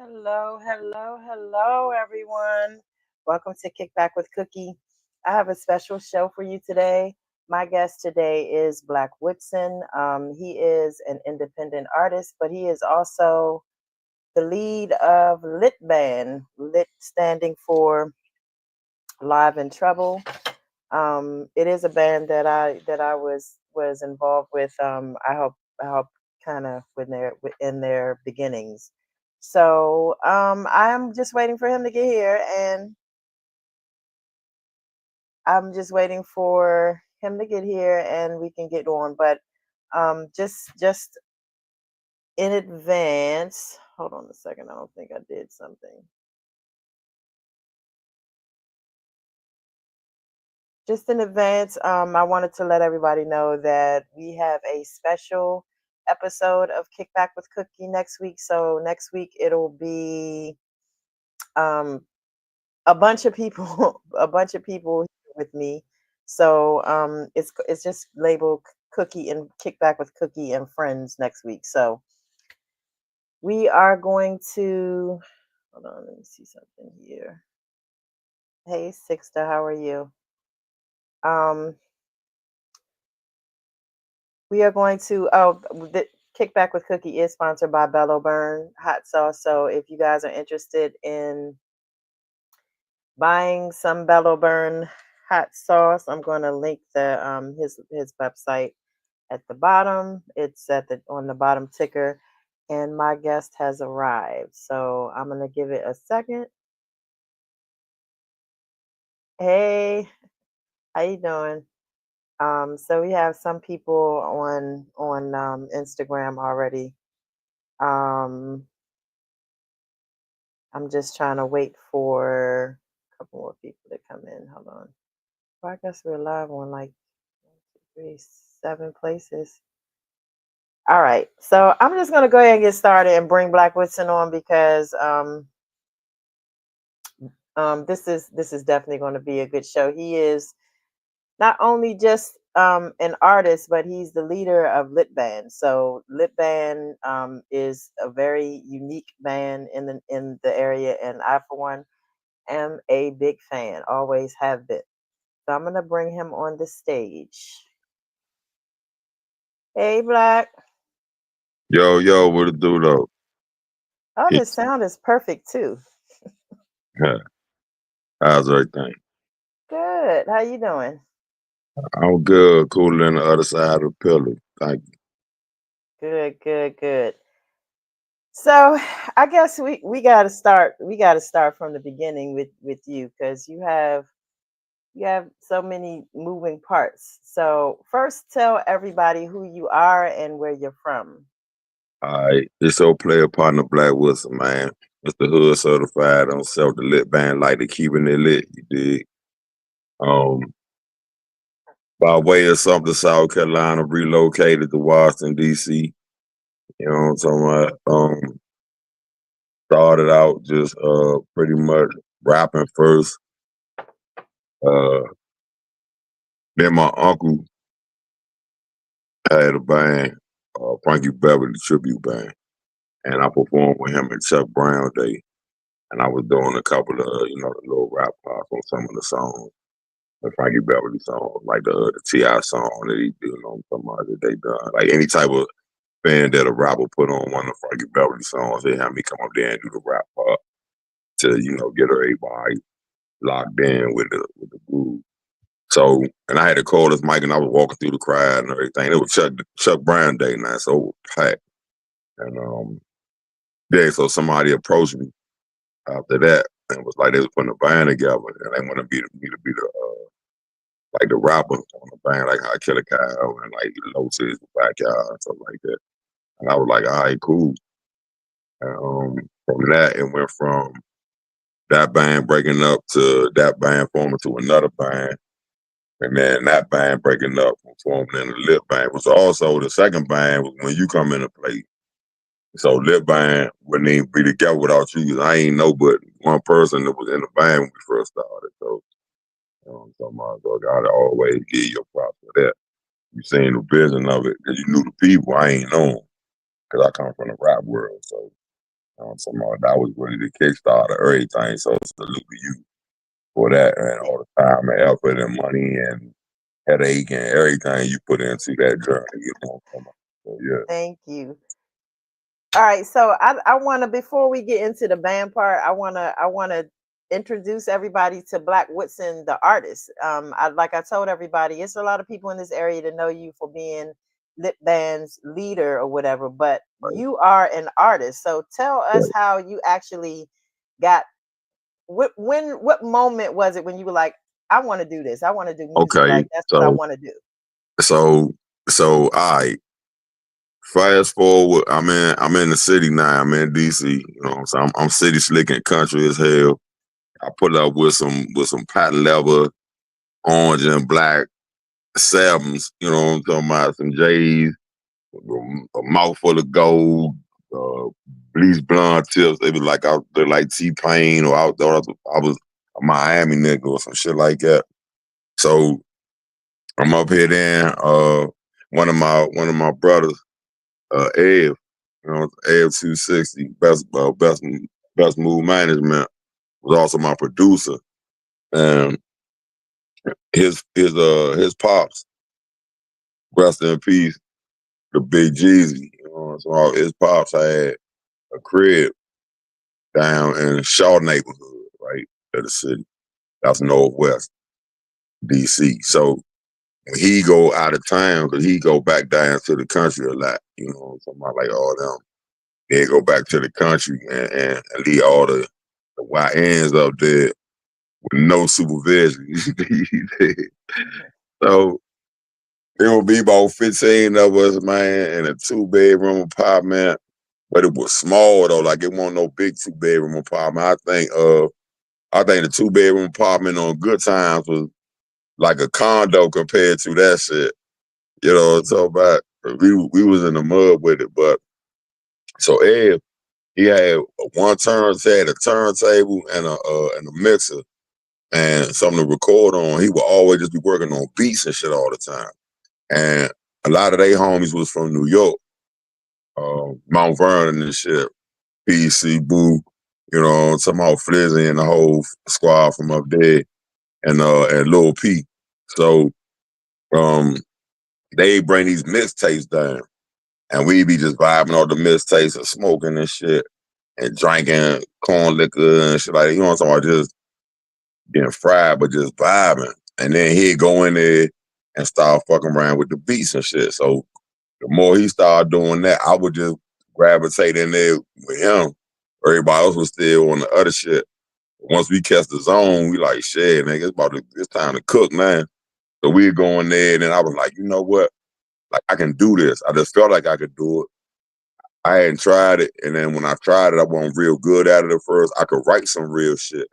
Hello, hello, hello, everyone. Welcome to Kick Back with Cookie. I have a special show for you today. My guest today is Black Woodson. He is an independent artist, but he is also the lead of Lit Band, Lit standing for Live in Trouble. It is a band that I was involved with. I help kind of in their beginnings. So I'm just waiting for him to get here, and I'm just waiting for him to get here, and we can get on. But just in advance, hold on a second. I don't think I did something. Just in advance, I wanted to let everybody know that we have a special episode of Kickback with Cookie next week. So next week it'll be um, a bunch of people, a bunch of people here with me. So it's just labeled Cookie and Kickback with Cookie and Friends next week. So we are going to hold on. Let me see something here. Hey, Sixta, how are you? Um, We are going to the Kickback with Cookie is sponsored by Bello Burn hot sauce. So if you guys are interested in buying some Bello Burn hot sauce, I'm going to link the his website at the bottom. It's at the on the bottom ticker, and my guest has arrived. So I'm going to give it a second. Hey, how you doing? So we have some people on Instagram already. Um, I'm just trying to wait for a couple more people to come in. Hold on. Well, I guess we're live on like 1, 2, 3, 7 places. All right. So I'm just gonna go ahead and get started and bring Black Woodson on because this is definitely going to be a good show. He is not only just an artist, but he's the leader of Lit Band. So Lit Band is a very unique band in the area, and I for one am a big fan, always have been. So I'm gonna bring him on the stage. Hey, Black. Yo, what it do though? Oh, He- this sound is perfect too. How's everything? Good. How you doing? I'm good, cooler than the other side of the pillar. Thank you. Good, good, good. So I guess we gotta start. We gotta start from the beginning with you because you have so many moving parts. So first, tell everybody who you are and where you're from. All right, this old player partner Black Woodson, man. Mr. Hood certified on self the lit band like to keeping it lit, you dig? Um, by way of something South Carolina, relocated to Washington, DC. You know what I'm talking about? Started out just pretty much rapping first. Uh then my uncle had a band, Frankie Beverly Tribute Band. And I performed with him at Chuck Brown Day. And I was doing a couple of, the little rap parts on some of the songs, the Frankie Beverly songs, like the T.I. song that he did on some of that they done. Like any type of band that a rapper put on one of the Frankie Beverly songs, they have me come up there and do the rap part to, get everybody locked in with the groove. So, and I had to call this mic and I was walking through the crowd and everything. It was Chuck Brown Day now, so it was packed. And yeah, so somebody approached me after that, and it was like they was putting a band together, and they wanted me to be the like the rapper on the band, like how Killer Cow and like Low Sis, Backyard and stuff like that. And I was like, all right, cool. And, from that, it went from that band breaking up to that band forming to another band, and then that band breaking up and forming in the Lit Band. Was also the second band was when you come into play. So Lit Band wouldn't even be together without you. 'Cause I ain't know but one person that was in the band when we first started. So so I gotta always give you props for that. You seen the vision of it because you knew the people. I ain't know 'em because I come from the rap world. So So that was really the kickstart of everything. So salute to you for that and all the time and effort and money and headache and everything you put into that journey. So yeah. Thank you. All right, so I want to before we get into the band part, I want to introduce everybody to Black Woodson, the artist. Like I told everybody, it's a lot of people in this area to know you for being Lip Band's leader or whatever, but Right, you are an artist. So tell us right. how you actually got what moment was it when you were like, I want to do this. I want to do music. Okay. Like that's what I So want to do. so so I fast forward. I'm in the city now. I'm in DC. You know, so I'm city slick and country as hell. I put up with some patent leather, orange and black sevens. You know what I'm talking about? Some J's, a mouthful of gold, uh, bleach blonde tips. They was like out there like T-Pain or out there. I was a Miami nigga or some shit like that. So I'm up here then. One of my brothers, Ed, Ed 260, best move management, was also my producer. And his pops, rest in peace, the big Jeezy. So his pops had a crib down in Shaw neighborhood, right, of the city. That's northwest DC. So when he go out of town, cause he go back down to the country a lot, something like all them. They go back to the country and leave all the YNs up there with no supervision. So there will be about 15 of us, man, in a 2-bedroom apartment. But it was small though, like it wasn't no big 2-bedroom apartment. I think the 2-bedroom apartment on good times was like a condo compared to that shit. So about we was in the mud with it. But so Ed, he had a turntable and a mixer and something to record on. He would always just be working on beats and shit all the time. And a lot of they homies was from New York, Mount Vernon and shit, PC Boo, somehow Flizzy and the whole squad from up there, and Lil P. So um, they bring these mixtapes down, and we be just vibing all the mixtapes and smoking and shit, and drinking corn liquor and shit like that. You know what I'm talking about? Just getting fried, but just vibing. And then he'd go in there and start fucking around with the beats and shit. So the more he started doing that, I would just gravitate in there with him. Everybody else was still on the other shit. Once we catch the zone, we like, shit, nigga, it's time to cook, man. So we'd go in there, and then I was like, you know what? Like, I can do this. I just felt like I could do it. I hadn't tried it, and then when I tried it, I wasn't real good at it at first. I could write some real shit,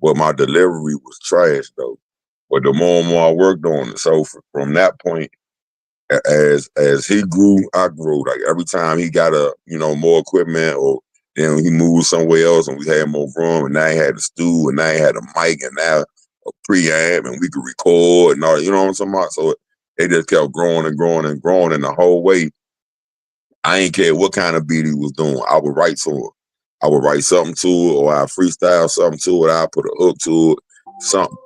but my delivery was trash, though. But the more and more I worked on it, so from that point, as he grew, I grew. Like every time he got more equipment, or then he moved somewhere else and we had more room, and now he had the stool, and now he had a mic, and now a preamp, and we could record and all. You know what I'm talking about? So it just kept growing and growing and growing, and the whole way, I ain't care what kind of beat he was doing. I would write to it. I would write something to it, or I freestyle something to it. I put a hook to it, something.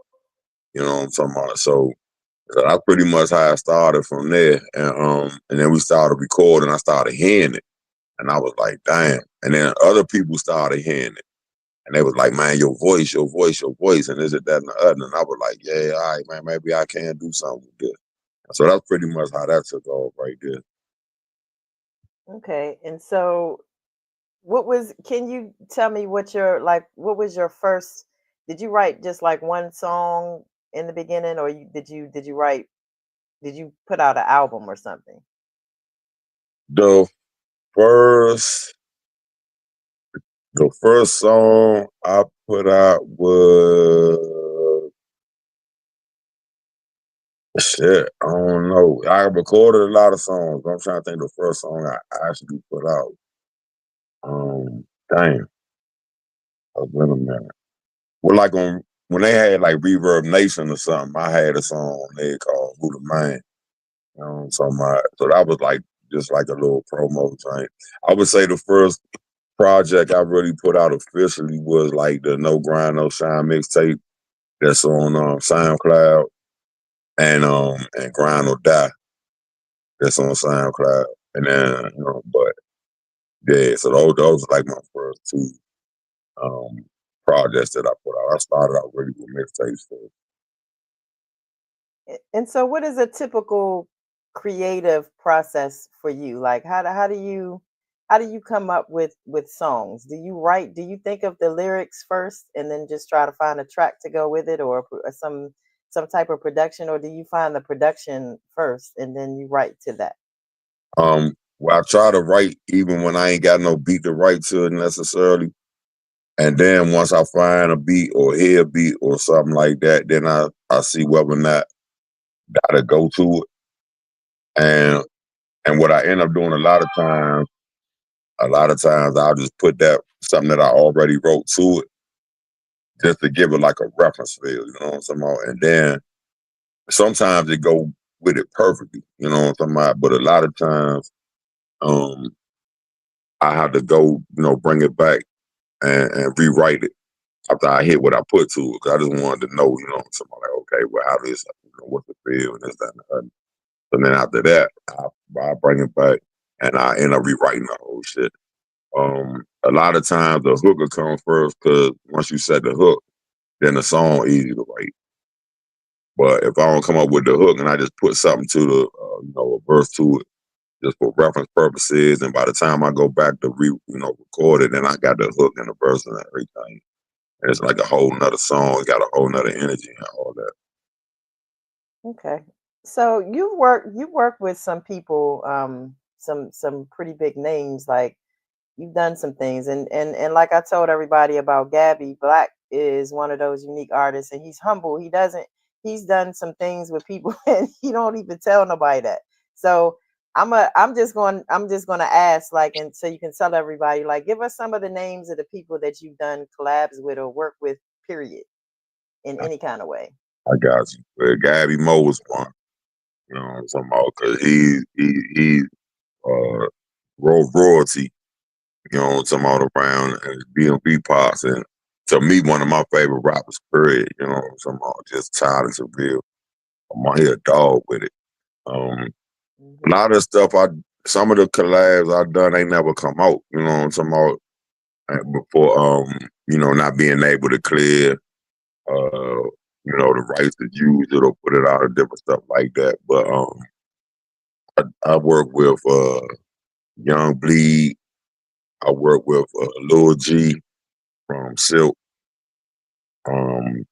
You know what I'm talking about? So that's pretty much how I started from there. And then we started recording. I started hearing it. And I was like, damn. And then other people started hearing it. And they was like, man, your voice, your voice, your voice. And this and that and the other. And I was like, yeah, all right, man, maybe I can do something with this. So that's pretty much how that took off right there. Okay. And so can you tell me what was your first, did you write just like one song in the beginning, or did you put out an album or something? The first the first song I put out was shit. I don't know. I recorded a lot of songs. But I'm trying to think the first song I actually put out. Damn, it's been a minute. Well, like when they had like Reverb Nation or something, I had a song on there called "Who the Man." So that was like just like a little promo thing. I would say the first project I really put out officially was like the No Grind No Shine mixtape that's on SoundCloud and Grind or Die that's on SoundCloud. And then but yeah, so those are like my first two um projects that I put out. I started out really with mixtapes first. And so, what is a typical creative process for you? Like, how do you come up with songs? Do you write? Do you think of the lyrics first and then just try to find a track to go with it, or some type of production, or do you find the production first and then you write to that? Well, I try to write even when I ain't got no beat to write to it necessarily. And then once I find a beat or hear a beat or something like that, then I see whether or not gotta go to it. And what I end up doing a lot of times I'll just put that something that I already wrote to it just to give it like a reference feel, you know what I'm talking about? And then sometimes it go with it perfectly, you know what I'm talking about? But a lot of times um I have to go, bring it back and rewrite it after I hit what I put to it. 'Cause I just wanted to know, something like, okay, well, how this, what's the feel and this, that, and the other. And then after that, I bring it back and I end up rewriting the whole shit. A lot of times the hook will come first because once you set the hook, then the song easy to write. But if I don't come up with the hook and I just put something to the, a verse to it, just for reference purposes, and by the time I go back to record it, then I got the hook and the verse and everything. And it's like a whole nother song. It got a whole nother energy and all that. Okay. So you work with some people, some pretty big names. Like, you've done some things, and like I told everybody about Gabby, Black is one of those unique artists, and he's humble. He's done some things with people and he don't even tell nobody that. So I'm just going to ask, like, and so you can tell everybody, like, give us some of the names of the people that you've done collabs with or work with, period, in any kind of way. I got you. Gabby Mo was one. You know what I'm talking about? Because he uh, royalty. You know what I'm talking about around and BMB pops and to me one of my favorite rappers. Period. You know what I'm talking about? Just talented, real. I'm out here a dog with it. Um, a Hmm. lot of stuff some of the collabs I done ain't never come out. You know what I'm talking about? Before not being able to clear the rights to use it or put it out and different stuff like that. But I work with Young Bleed. I work with Lil G from Silk. Um,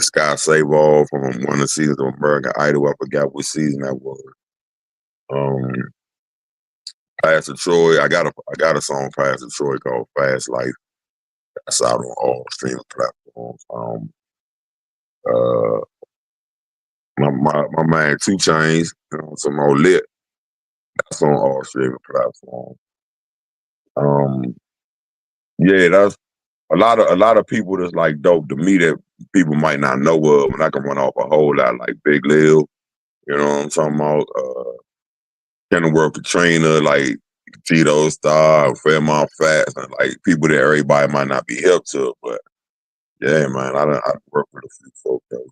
Sky Save All from one of the seasons of American Idol. I forgot what season that was. Um, Pastor Troy. I got a song Pastor Troy called Fast Life. That's out on all streaming platforms. Uh, my man Two Chains, some more lit. That's on all streaming platforms. Um, yeah, that's a lot of people that's like dope to me that people might not know of, and I can run off a whole lot like Big Lil. You know what I'm talking about? Kenilworth Katrina, like Tito Star, Fairmont Fats, and like people that everybody might not be hip to, but yeah, man, I work with a few folks though.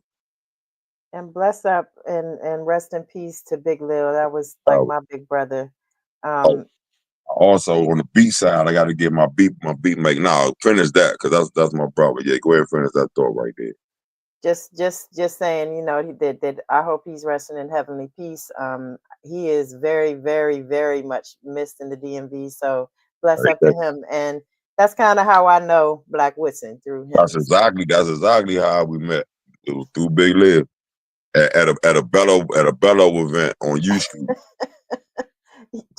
And bless up and rest in peace to Big Lil. That was like Uh, my big brother. oh, Um, also on the beat side, I got to get my beat make. Now finish that because that's my brother. Yeah, go ahead and finish that thought right there. just saying, that I hope he's resting in heavenly peace. He is very, very, very much missed in the DMV. So bless Right up to there. him. And that's kind of how I know Black Woodson, through That's him. exactly that's exactly how we met. It was through Big Liv at a Bello event on U Street.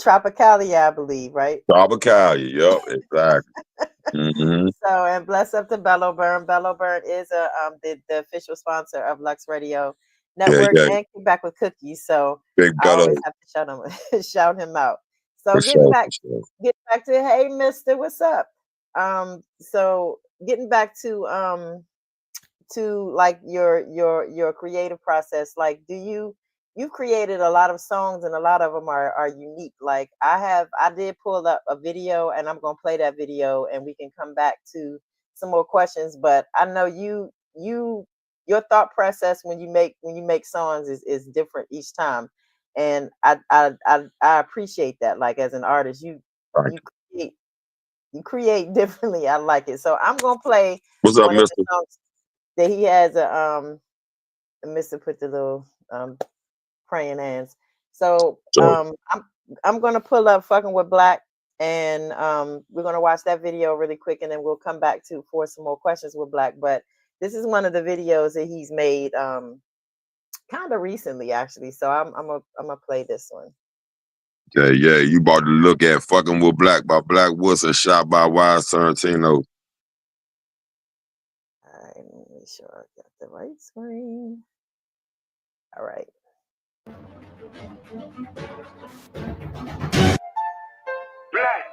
Tropicalia, I believe, right? Tropicalia, yup, exactly. Hmm. So, and bless up to Bello Burn. Bello Burn is the official sponsor of Lux Radio Yeah, Network yeah, and Keep Back with Cookies. So Big I Bello always have to shout him shout him out. So for sure, for sure. getting back to, hey Mister, what's up? So getting back to like your creative process, like, you've created a lot of songs, and a lot of them are unique. Like I did pull up a video, and I'm gonna play that video, and we can come back to some more questions. But I know your thought process when you make songs is different each time, and I appreciate that. Like as an artist, Thank you create you create differently. I like it. So I'm gonna play What's up, one of the Mister? songs that he has. Mister put the little praying hands. So So, I'm gonna pull up "Fucking with Black," and we're gonna watch that video really quick, and then we'll come back to for some more questions with Black. But this is one of the videos that he's made kind of recently, actually. So I'm gonna play this one. yeah, you about to look at "Fucking with Black" by Black Woodson, shot by Wise Tarantino. All right, let me make sure I got the right screen. All right. Black.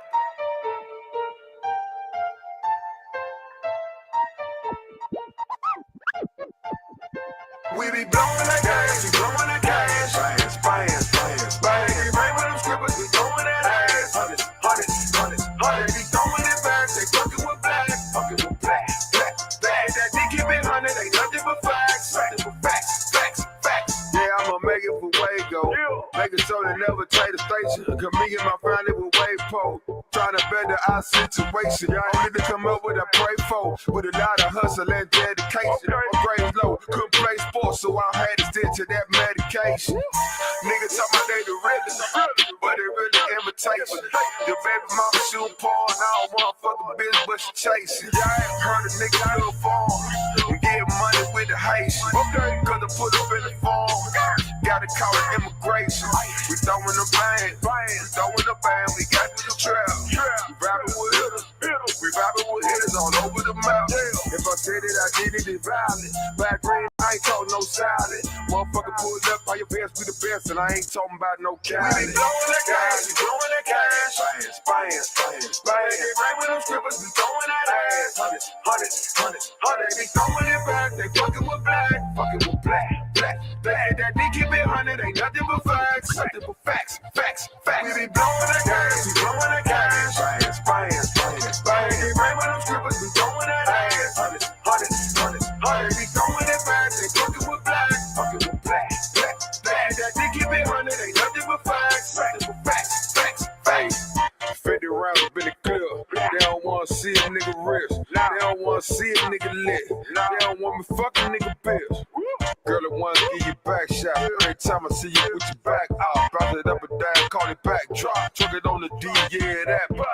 We be blowing that gas, we blowing that gas. Fast, fast, fast, fast. They rain with them strippers, we throwing that ass. Hundreds, hundreds, hundreds, hundreds. They be throwing it back, they fucking with black. Fucking with black, black, black. That dick keep it 100, ain't nothing but facts. Nothing but facts, facts, facts. Yeah, I'ma make it for Wago. Making sure they never trade the station. Cause me and my family with Wave Pole. Trying to better our situation. Only to come up with a pray for. With a lot of hustle and dedication. My grades low, couldn't play sports, so I had to stick to that medication. Niggas talk about they the realest, but they really imitation. Your baby mama shoot porn, I don't want fuck a bitch, but she chasing. Heard a nigga do a farm and get money with the Haitian. Okay, cause I put up in the farm. Gotta call it immigration. We throwing the band, we throwing the band, we got the trap. We rapping with hitters, we rapping with hitters all over the map. If I said it, I did it, it's violent. Black green, I ain't talking no salad. Motherfucker pull up by your best, we the best, and I ain't talking about no cash. We be blowing that gas, we blowing that cash. Fast, fast, fast, fast. They rain with them strippers, we throwing that ass. Hundreds, hundreds, hundreds, hundreds. They throwing it back, they fucking with black. Fucking with black, black, black. That dick keep it 100, ain't nothing but facts. Nothing but facts, facts, facts. We be blowing that gas, we blowing that cash. Fast, fast, fast, fast. They rain with them strippers, we throwing that ass. Hundreds, hundreds, hundreds, hundreds. They throwing it back, they fucking with black. Fucking with black, black, black. That dick keep it 100, ain't nothing but facts. Nothing but facts, facts, facts. 50 rounds been a clip. They don't wanna see a nigga wrist. They don't wanna see a nigga lit. They don't want me fucking nigga bitch. Girl, I wanna give you back shot. Every time I see you with your back out, bounce it up and down, call it back drop. Truck it on the D, yeah, that pop.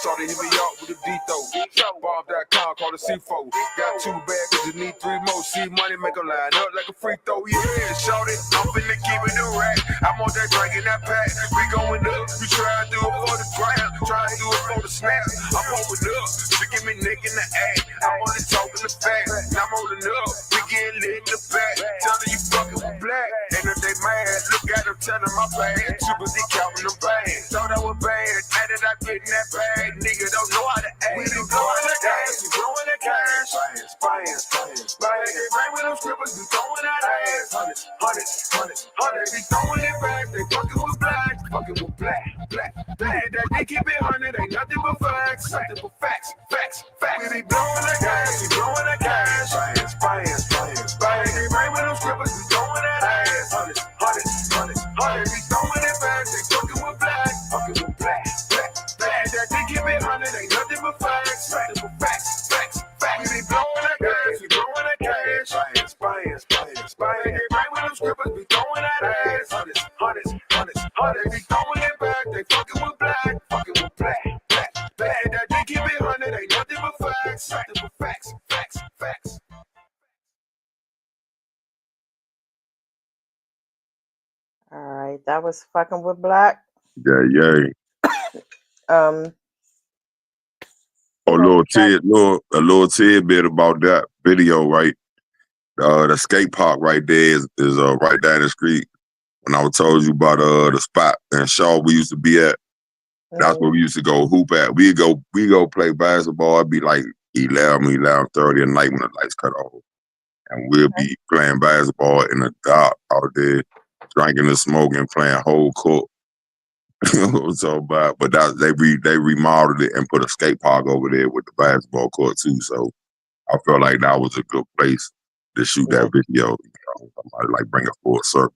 So they hit me up with a D-throw. Bomb.com, call it C4. Got 2 bags, cause you need 3 more. See money, make a line up like a free throw. Yeah, shout it, I'm finna keep it a rack. I'm on that drink in that pack. We going up, you try to do it for the gram, try to do it for the snap. I'm open up, you give me nick in the act. I'm only talking the fact, and I'm holding up. We getting lit in the back, telling you fucking with black. And if they mad, look at them, tell them I'm bad. Super D counting them bad. Thought I was bad, now that I get in that bag, nigga don't know how to act. We be blowing the gas, we blowing the cash. Fast, fast, fast, fast. They rain with them strippers, we throwing that ass. Hundreds, hundreds, hundreds, hundreds. They throwing it back, they fucking with black. Fucking with black, black, black. That they keep it 100, ain't nothing but facts. Nothing but facts, facts, facts. We be blowing the gas, we blowing the cash. Fast, fast, fast, fast. They rain with them strippers, we throwing that ass. Hundreds, hundreds, hundreds, hundreds. We throwing it back, they fucking with black. Fucking with black, black, black. That they keep it 100, ain't nothing but facts. Nothing but facts, facts, facts. We be blowing the gas, we blowing the cash. Fast, fast, fast, fast. They rain with them strippers, we throwing that ass. Hundreds, hundreds, hundreds, hundreds. We throwing it back, they fucking with black. Fucking with black, black, black. That they keep it 100, ain't nothing but facts. Nothing but facts, facts, facts. All right, that was "Fucking with Black." yeah. Um, Oh, a little tidbit about that video, right? The skate park right there is right down the street. When I told you about the spot in Shaw we used to be at, that's where we used to go hoop at. We go play basketball. It'd be like 11:30 at night when the lights cut off, and we'll be playing basketball in the dark out there. drinking and smoking, playing whole court. So, but they remodeled it and put a skate park over there with the basketball court too. So I felt like that was a good place to shoot Yeah. that video. Somebody like bring it full circle.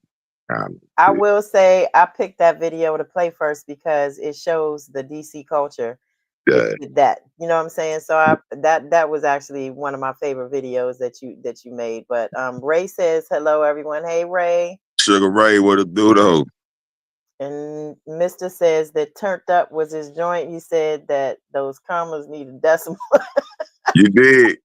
I will say I picked that video to play first because it shows the DC culture Yeah. with that. You know what I'm saying? So that was actually one of my favorite videos that you made. But Ray says hello everyone. Hey Ray. Sugar Ray, what it do though? And Mr. says that turned up was his joint. He said that those commas need a decimal. You did.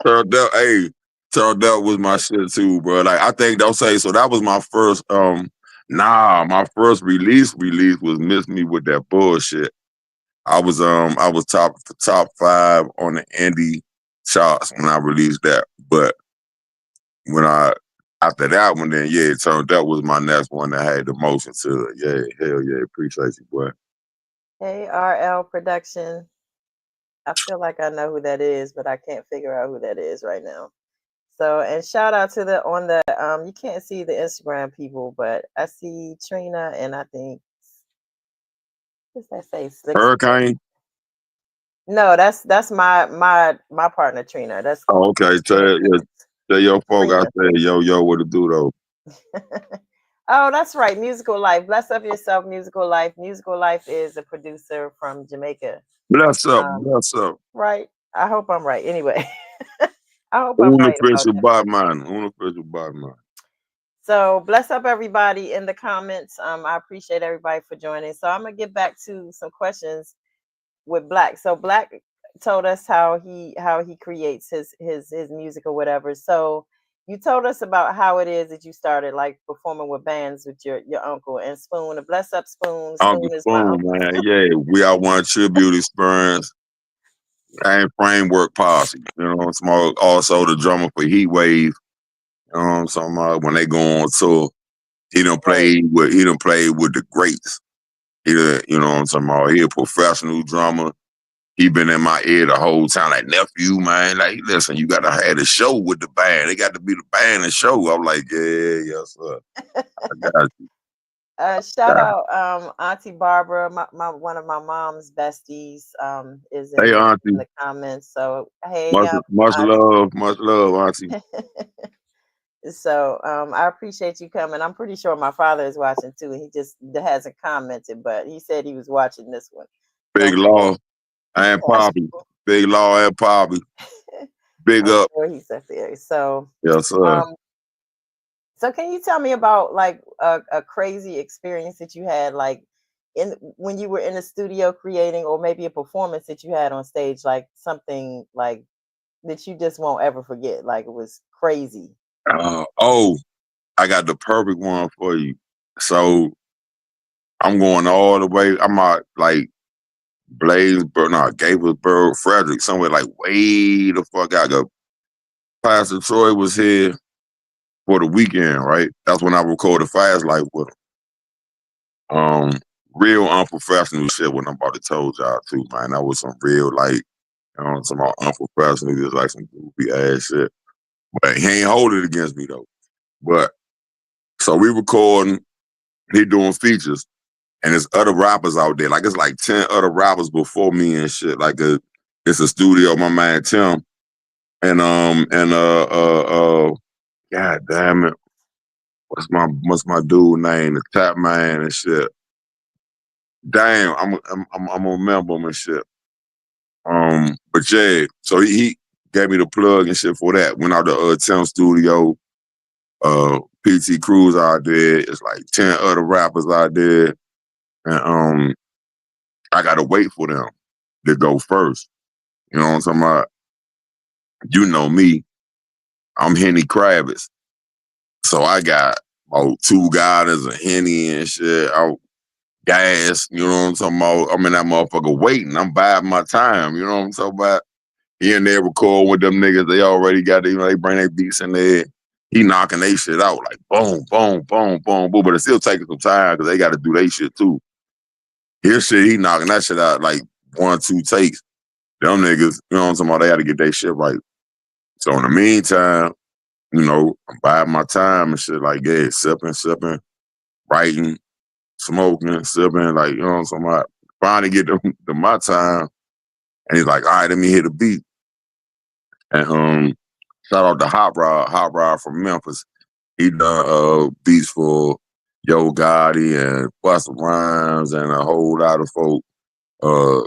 Turned up, hey, turned up was my shit too, bro. Like I think they'll say so. That was my first. My first release was Miss Me with that bullshit. I was top 5 on the indie charts when I released that. But when after that one, then yeah, it turned up was my next one that had the motion to it. Yeah, hell yeah, appreciate you, boy. Hey RL Production. I feel like I know who that is, but I can't figure out who that is right now. So, and shout out to you can't see the Instagram people, but I see Trina and I think, what's that say? Slick. Hurricane. No, that's my partner Trina. That's Oh, okay. Tell your folk I Trina. said yo, what it do though? Oh, that's right. Musical Life. Bless up yourself, Musical Life. Musical Life is a producer from Jamaica. Bless up. Right. I hope I'm right. Anyway, I hope I'm right about Unofficial that. Batman. So bless up everybody in the comments. I appreciate everybody for joining. So I'm gonna get back to some questions with Black. So Black told us how he creates his music or whatever. So you told us about how it is that you started like performing with bands with your uncle and Spoon. Bless up Spoon. Uncle Spoon is my Spoon, uncle. man. Yeah, we all want tribute experience and framework posse. You know, small also the drummer for Heat Wave. You know what I'm talking about? When they go on tour, he done Right. played with the greats. You know what I'm talking about? He a professional drummer. He been in my ear the whole time, like nephew, man. Like, listen, you gotta have a show with the band. They got to be the band and show. I'm like, yeah, yes, sir. I got you. Shout out Auntie Barbara, my one of my mom's besties, is Hey, in auntie, the comments. So hey, much love, auntie. So I appreciate you coming. I'm pretty sure my father is watching too. He just hasn't commented, but he said he was watching this one. So Big I'm Law sure and Poppy. Big Law and Poppy. Big I'm up. sure he's up there. So Yes, sir. so can you tell me about like a crazy experience that you had like in when you were in the studio creating, or maybe a performance that you had on stage, like something like that you just won't ever forget, like it was crazy. I got the perfect one for you. So I'm going all the way. I'm out like Gaithersburg, Frederick, somewhere like way the fuck out. Go. Pastor Troy was here for the weekend, right? That's when I recorded Fast Life with him. Real unprofessional shit when I'm about to told y'all too, man. That was some real some unprofessional, just like some goofy ass shit. But he ain't hold it against me though. But so we recording, he doing features, and there's other rappers out there. Like it's like 10 other rappers before me and shit. It's a studio, my man Tim. And God damn it. What's my dude name? The Tap Man and shit. Damn, I'm gonna remember him and shit. But yeah, so he gave me the plug and shit for that. Went out to Tim Studio, PT Cruz out there. It's like 10 other rappers out there. And I gotta wait for them to go first. You know what I'm talking about? You know me. I'm Henny Kravitz. So I got about 2 guys and Henny and shit. Gas, you know what I'm talking about? I'm in that motherfucker waiting. I'm biding my time, you know what I'm talking about? He in there record with them niggas. They already got, they bring their beats in there. He knocking they shit out like boom, boom, boom, boom, boom. But it's still taking some time because they got to do their shit too. His shit, he knocking that shit out like 1, 2 takes. Them niggas, you know what I'm talking about? They had to get their shit right. So in the meantime, I'm biding my time and shit like that, sipping. writing, smoking, sipping, like, you know, so I finally get to my time, and he's like, all right, let me hit a beat. And shout out to Hot Rod from Memphis. He done beats for Yo Gotti and Busta Rhymes and a whole lot of folk. Uh,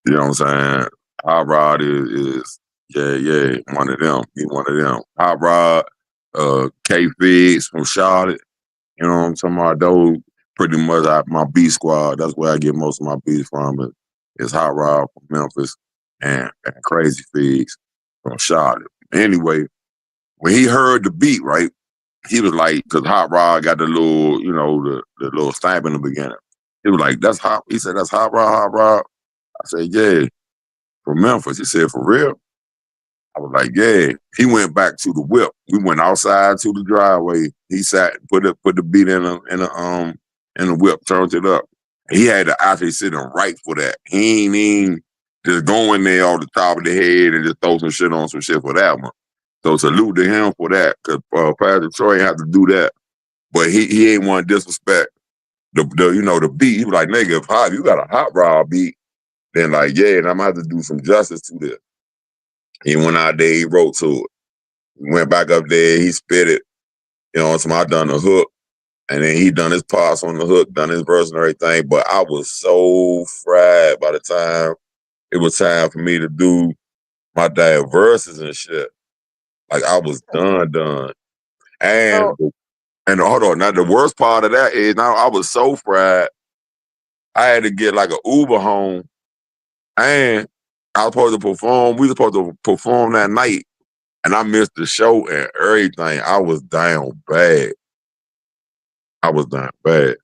you know what I'm saying? Hot Rod is yeah, one of them. He one of them. Hot Rod, K Figs from Charlotte. You know what I'm talking about? Those pretty much my B squad. That's where I get most of my beats from. Is Hot Rod from Memphis and Crazy Figs from Charlotte. Anyway, when he heard the beat, right, he was like, because Hot Rod got the little, you know, the little stamp in the beginning. He was like, that's Hot. He said, that's Hot Rod, Hot Rod. I said, yeah, from Memphis. He said, for real? I was like, yeah. He went back to the whip. We went outside to the driveway. He sat, put the beat in the whip, turned it up. He had to actually sit and write for that. He ain't even just go in there on the top of the head and just throw some shit on some shit for that one. So salute to him for that, because Patrick Troy had to do that. But he ain't want to disrespect the you know the beat. He was like, nigga, if you got a Hot Rod beat, then like, yeah, and I'm gonna have to do some justice to this. He went out there, he wrote to it. He went back up there, he spit it. You know, so I done the hook, and then he done his parts on the hook, done his verse and everything. But I was so fried by the time it was time for me to do my damn verses and shit. Like I was done. And So hold on, now the worst part of that is now I was so fried, I had to get like an Uber home, and I was supposed to perform. We were supposed to perform that night, and I missed the show and everything. I was down bad. I was down bad.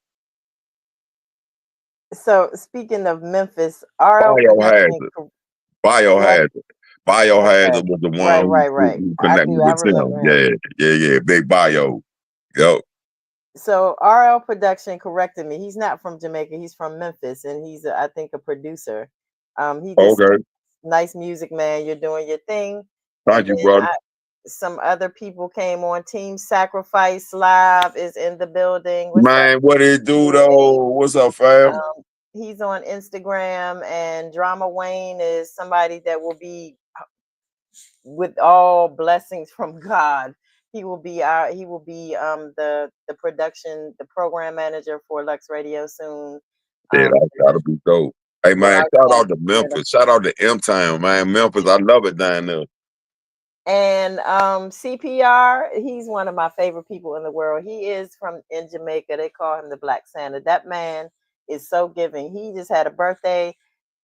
so speaking of Memphis, RL production. Biohazard. Biohazard. Okay. Biohazard was the Right, one right, right. who I connected do. I with him. remember him. Yeah. Big Bio. Yep. So RL Production corrected me. He's not from Jamaica. He's from Memphis, and he's, I think, a producer. He just Okay. nice music, man. You're doing your thing. And Thank you, then brother. some other people came on. Team Sacrifice Live is in the building. What's up, Man, what it do GA? though? What's up, fam? He's on Instagram, and Drama Wayne is somebody that will be with all blessings from God. He will be the production, the program manager for Lux Radio soon. Yeah, Um, that'll be dope. Hey with man, our shout guest out to with Memphis. Shout out to M Town, man. Memphis, I love it down there. and CPR, he's one of my favorite people in the world. He is from in Jamaica. They call him the Black Santa. That man is so giving. He just had a birthday.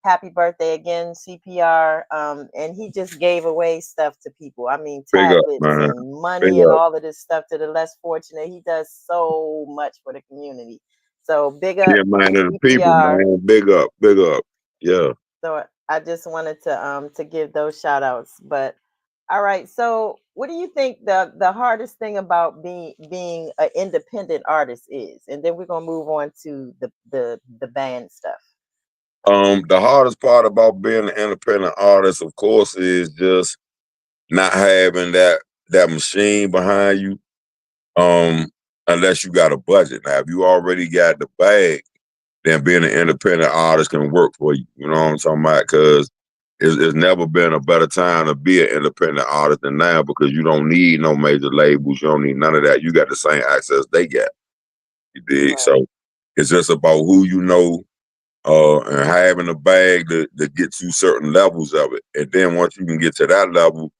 Happy birthday again, CPR. And he just gave away stuff to people. I mean, Big up, tablets man. and Big money and up. all of this stuff to the less fortunate. He does so much for the community. So big up Yeah, man, to the people, CPR. man. Big up, big up. Yeah. So I just wanted to give those shout outs. But all right, so what do you think the hardest thing about being an independent artist is? And then we're gonna move on to the band stuff. The hardest part about being an independent artist, of course, is just not having that machine behind you. Um, unless you got a budget. Now, if you already got the bag, then being an independent artist can work for you. You know what I'm talking about? Because it's never been a better time to be an independent artist than now, because you don't need no major labels. You don't need none of that. You got the same access they got. You dig? Right. So it's just about who you know, and having a bag to get to certain levels of it. And then once you can get to that level,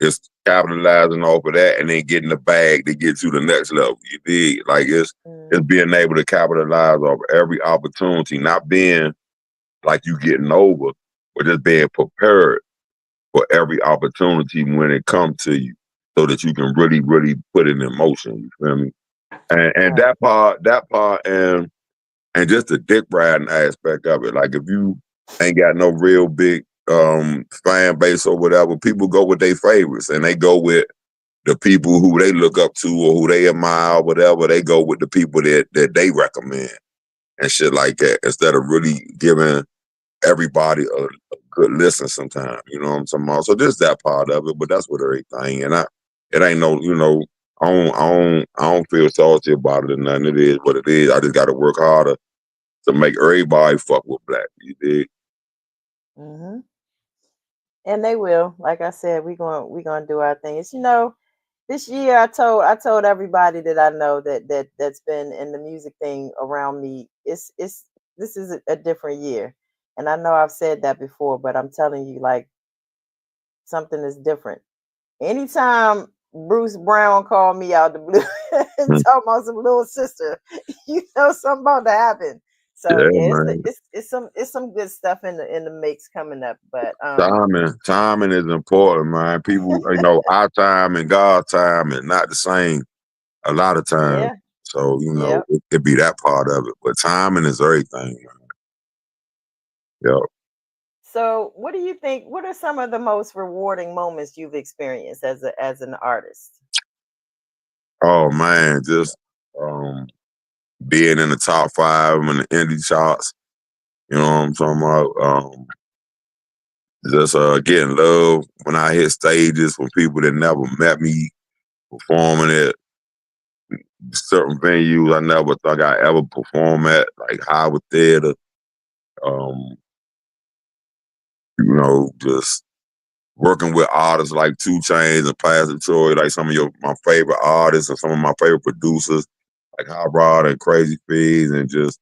it's capitalizing off of that and then getting the bag to get to the next level. You dig? Like it's Mm, being able to capitalize off every opportunity, not being like you getting over, but just being prepared for every opportunity when it comes to you, so that you can really, really put it in motion. You feel me? And right. that part, and just the dick riding aspect of it. Like if you ain't got no real big fan base or whatever, people go with their favorites, and they go with the people who they look up to or who they admire or whatever. They go with the people that they recommend and shit like that, instead of really giving everybody a good listen sometimes. You know what I'm talking about? So there's that part of it, but that's with everything. And it ain't no, I don't feel salty about it or nothing. It is what it is. I just got to work harder to make everybody fuck with black. You dig? Hmm. And they will. Like I said, we gonna do our thing. It's, this year I told everybody that I know that's been in the music thing around me. It's this is a different year, and I know I've said that before, but I'm telling you, like, something is different. Anytime Bruce Brown called me out the blue and Hmm. talking about some little sister, something about to happen. So Yeah, yeah, man. it's some good stuff in the mix coming up. But Timing is important, man. People, our time and God's time is not the same a lot of times. yeah, So, yeah. it could be that part of it. But timing is everything, man. Yeah. So what do you think? What are some of the most rewarding moments you've experienced as an artist? Oh man, just um being in the top five in the indie charts, you know what I'm talking about? Just getting love when I hit stages from people that never met me, performing at certain venues I never thought I'd ever perform at, like Howard Theater. Um, just working with artists like Two Chains and Pastor Troy, like some of my favorite artists and some of my favorite producers, like Hot Rod and Crazy Fees, and just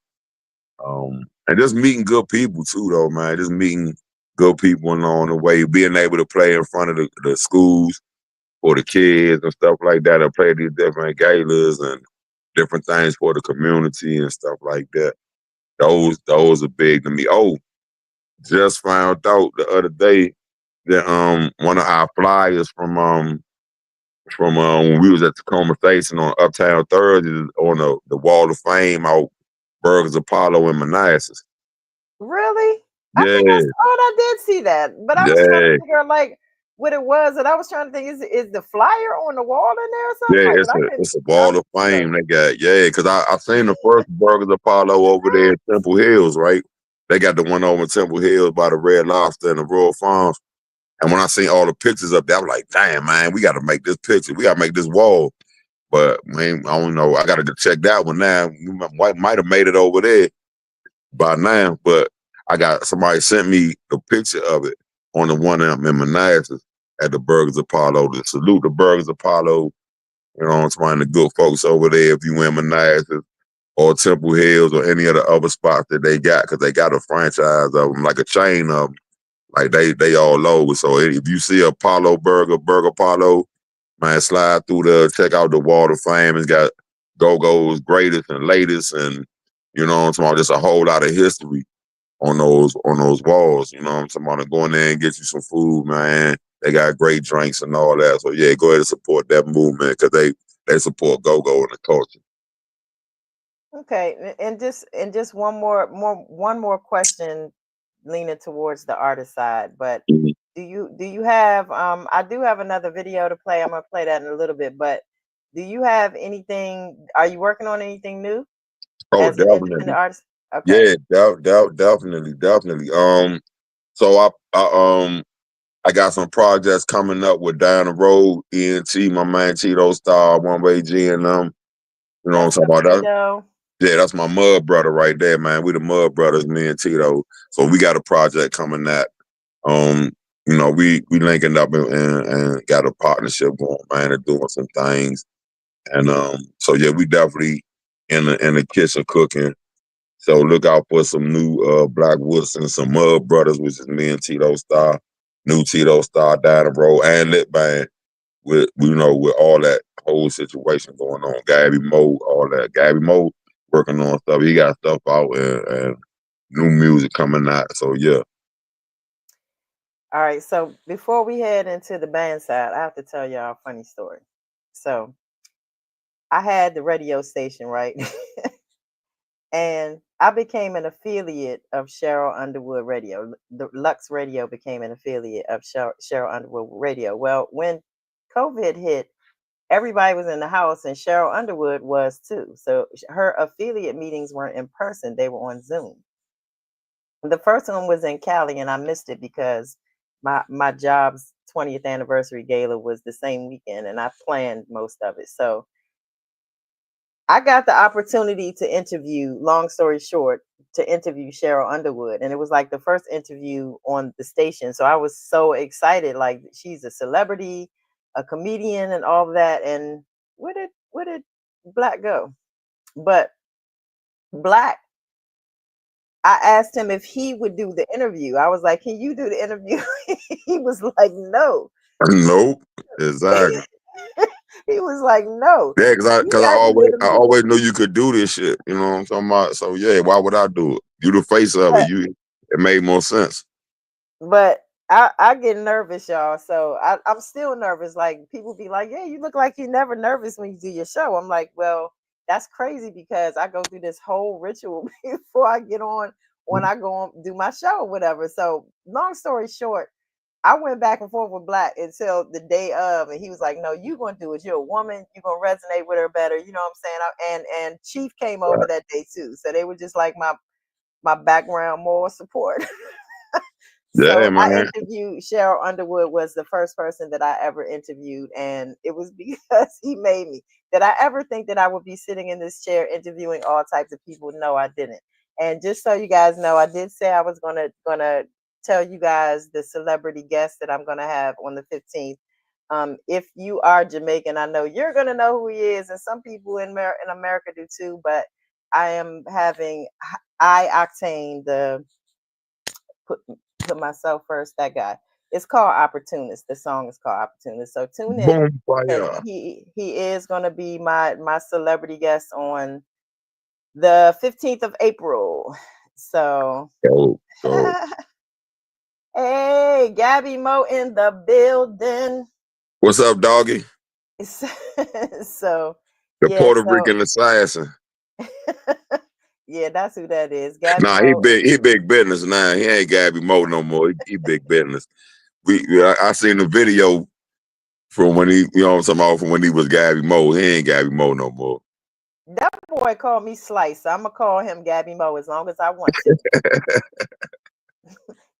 meeting good people too, though, man. Just meeting good people along the way, being able to play in front of the schools for the kids and stuff like that, and play these different galas and different things for the community and stuff like that. Those are big to me. Oh, just found out the other day that one of our flyers from when we was at the conversation on Uptown Thursday on the Wall of Fame out Burgers Apollo in Manassas. Really? I think I Yeah, oh, I did see that, but I was trying to yeah, figure out, like, what it was, and I was trying to think, is the flyer on the wall in there or something yeah. like? But It's I a couldn't. it's a I Wall of couldn't Fame look. they got. Yeah, because I seen the first Burgers Apollo over there in Temple Hills, right? They got the one over in Temple Hills by the Red Lobster and the Royal Farms. And when I seen all the pictures up there, I was like, damn, man, we got to make this picture. We got to make this wall. But, man, I don't know. I got to check that one now. We might have made it over there by now. But I got somebody sent me the picture of it on the one in Manassas at the Burgers Apollo to salute the Burgers Apollo. I'm trying the good folks over there if you in Manassas or Temple Hills or any of the other spots that they got, because they got a franchise of them, like a chain of them. Like they all over. So if you see Apollo Burger Apollo, man, slide through there, check out the Wall of Fame. It's got Go-Go's greatest and latest, and you know what I'm talking about. Just a whole lot of history on those walls. You know what I'm talking about. And go in there and get you some food, man. They got great drinks and all that. So yeah, go ahead and support that movement because they support Go-Go and the culture. Okay, and just one more question, leaning towards the artist side. But Mhm. do you have I do have another video to play. I'm gonna play that in a little bit. But do you have anything? Are you working on anything new Oh, as an independent definitely. artist? Okay. Yeah, definitely, definitely. So I got some projects coming up with down the road. ENT, my man Tito Star, One Way G, and you know What's what I'm up, talking about. Tito? Yeah, that's my mud brother right there, man. We the mud brothers, me and Tito. So we got a project coming that um, we linking up and got a partnership going, man, and doing some things. And so yeah, we definitely in the kitchen cooking. So look out for some new Black Woodson, some Mud Brothers, which is me and Tito Star, new Tito Star down the road, and Lit Band with all that whole situation going on. Gabby Mo, all that. Gabby Mo working on stuff. He got stuff out and new music coming out. So yeah. All right. So before we head into the band side, I have to tell y'all a funny story. So I had the radio station, right? And I became an affiliate of Cheryl Underwood Radio. The Lux Radio became an affiliate of Cheryl Underwood Radio. Well, when COVID hit, everybody was in the house, and Cheryl Underwood was too. So her affiliate meetings weren't in person; they were on Zoom. The first one was in Cali, and I missed it because my jobs 20th anniversary gala was the same weekend, and I planned most of it. So I got the opportunity to interview, long story short, to interview Cheryl Underwood. And it was like the first interview on the station. So I was so excited. Like she's a celebrity, a comedian, and all of that. And where did Black go? But Black, I asked him if he would do the interview. I was like, "Can you do the interview?" He was like, "No." Nope. Exactly. He was like, "No, Yeah, cause you I got to always get I him." always knew you could do this shit. You know what I'm talking about? So yeah, why would I do it? You the face of it. But It made more sense. But I get nervous, y'all. So I'm still nervous. Like people be like, "Yeah, you look like you're never nervous when you do your show." I'm like, "Well, that's crazy because I go through this whole ritual before I get on when I go on do my show or whatever." So long story short, I went back and forth with Black until the day of, and he was like, "No, you gonna do it. You're a woman. You're gonna resonate with her better." You know what I'm saying? And Chief came over Right. that day too, so they were just like my background moral support. Yeah, So I man. interviewed Cheryl Underwood was the first person that I ever interviewed, and it was because he made me. Did I ever think that I would be sitting in this chair interviewing all types of people? No, I didn't. And just so you guys know, I did say I was gonna tell you guys the celebrity guest that I'm gonna have on the 15th. If you are Jamaican, I know you're gonna know who he is, and some people in America do too. But I am having I Octane the put put myself first. That guy. It's called Opportunist. The song is called Opportunist. So tune in, Boom and fire. he is going to be my celebrity guest on the 15th of April. So Go, go. hey, Gabby Mo in the building. What's up, doggy? So The yeah, Puerto so Rican assassin. yeah, that's who that is. Gabby Nah, Mo. he big business now. He ain't Gabby Mo no more. He big business. I seen the video from when he, you know what I'm talking about, from when he was Gabby Mo. He ain't Gabby Mo no more. That boy called me Slice. So I'm gonna call him Gabby Mo as long as I want to.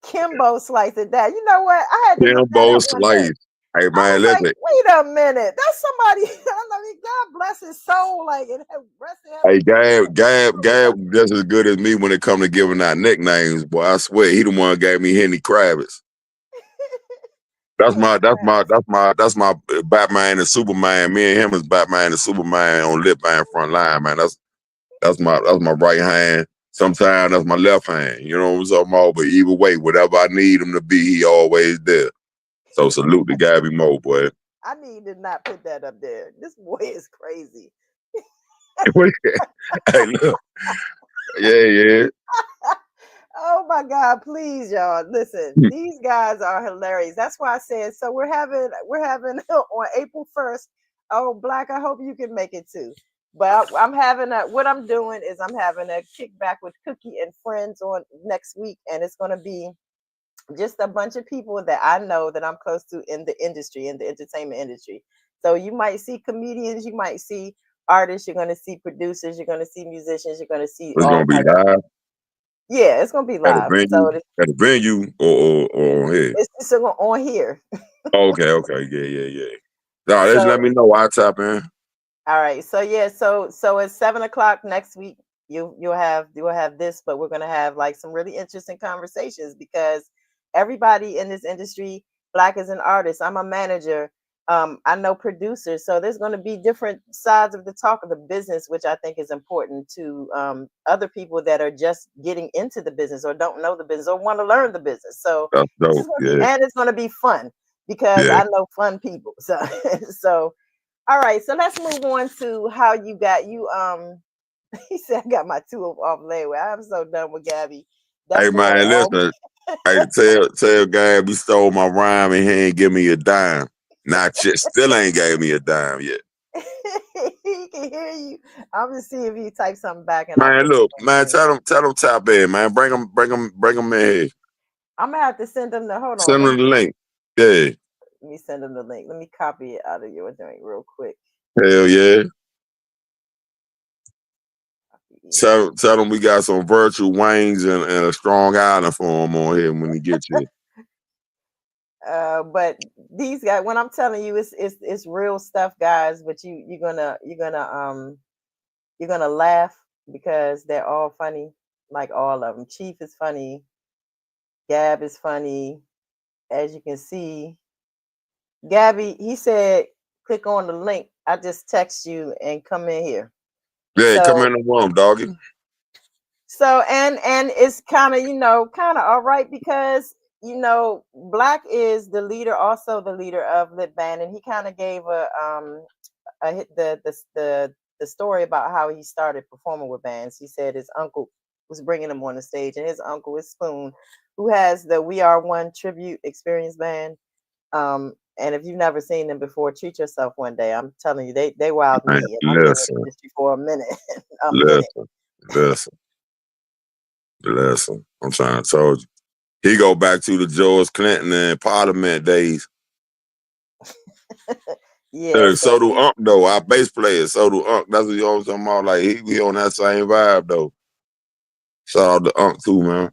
Kimbo Slice at that. You know what? I had to look that Kimbo up one day. Slice. Hey I man, was like, listen. wait a minute. That's somebody. I mean, God bless his soul. Like, and rest in Hey, heaven. Gab, just as good as me when it come to giving out nicknames. Boy, I swear he the one who gave me Henny Kravitz. Henny Kravitz. That's my Batman and Superman. Me and him is Batman and Superman on lip and front line, man. That's my right hand. Sometimes that's my left hand. You know what I'm talking about? But either way, whatever I need him to be, he always there. So salute to Gabby Mo, boy. I need to not put that up there. This boy is crazy. Hey, look. Yeah. Oh my God, please, y'all. Listen, these guys are hilarious. That's why I said so we're having on April 1st. Oh, Black, I hope you can make it too. But I'm having what I'm doing is I'm having a kickback with Cookie and friends on next week, and it's gonna be just a bunch of people that I know that I'm close to in the industry, in the entertainment industry. So you might see comedians, you might see artists, you're gonna see producers, you're gonna see musicians, you're gonna see It's all gonna be types of live people. Yeah, it's gonna be at a live. venue, So or on here. it's on here. Okay, yeah. Nah, just let So me know. I tap in. all right. So yeah, so it's 7 o'clock next week. You'll have this, but we're gonna have like some really interesting conversations because everybody in this industry, Black is an artist. I'm a manager. I know producers, so there's going to be different sides of the talk of the business, which I think is important to other people that are just getting into the business or don't know the business or want to learn the business. So That's this is dope. going to be, Yeah, and it's going to be fun because yeah. I know fun people. So, so all right, so let's move on to how you got you. He said I got my two off layaway. I'm so done with Gabby. Hey That boy. man, Oh, listen. Hey, tell Gab he stole my rhyme and he ain't give me a dime. Not yet. Still ain't gave me a dime yet. he can hear you. I'm gonna see if he types something back and I'll Man, put it look, in man, there. tell them tap in, man. Bring them in here. I'm gonna have to send them the hold on. Send them the link. Yeah, Let me send them the link. Let me copy it out of your joint real quick. hell yeah. Copy. Tell them we got some virtual wings and a strong island for him on here when he gets here. But these guys, when I'm telling you, it's real stuff, guys. But you're gonna laugh because they're all funny, like all of them. Chief is funny, Gab is funny, as you can see. Gabby, he said, click on the link. I just text you and come in here. Yeah, come So in the room, doggy. and it's kind of kind of all right because Black is the leader, also the leader of Lit Band, and he kind of gave the story about how he started performing with bands. He said his uncle was bringing him on the stage, and his uncle is Spoon, who has the We Are One tribute experience band. And if you've never seen them before, treat yourself one day. I'm telling you, they wowed Man, me, and I've been in the listen, industry for a minute, a minute. listen, listen, listen. I'm trying to tell you. He go back to the George Clinton and Parliament days. Yeah, So so do Unc though. Our bass player, so do Unc. That's what you always talking about. Like he on that same vibe though. Shout out to Unc too, man.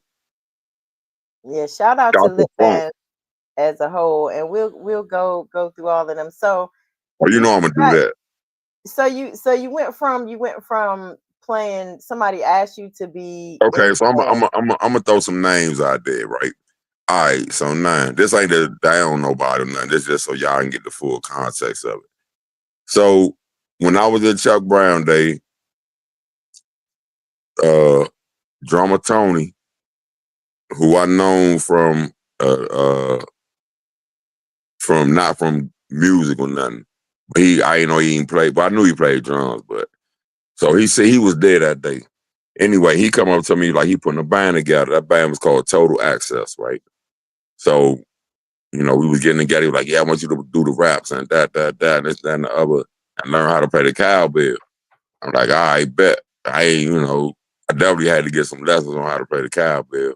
yeah, shout out to Shout out to Lit Funk. Band as a whole, and we'll go through all of them. So Oh, you know you I'm gonna do got that. you went from playing. Somebody asked you to be in Okay, a so I'm band. gonna throw some names out there, right? All right, so nine. This ain't the down nobody or nothing. This just so y'all can get the full context of it. So when I was at Chuck Brown Day, uh, drummer Tony, who I known from not from music or nothing, but I ain't know he even played, but I knew he played drums. But so he said he was there that day. Anyway, he come up to me like he putting a band together. That band was called Total Access, right? So we was getting together. He was like, yeah, I want you to do the raps and and this, that, and the other, and learn how to play the cowbell. I'm like, all right, bet. I definitely had to get some lessons on how to play the cowbell.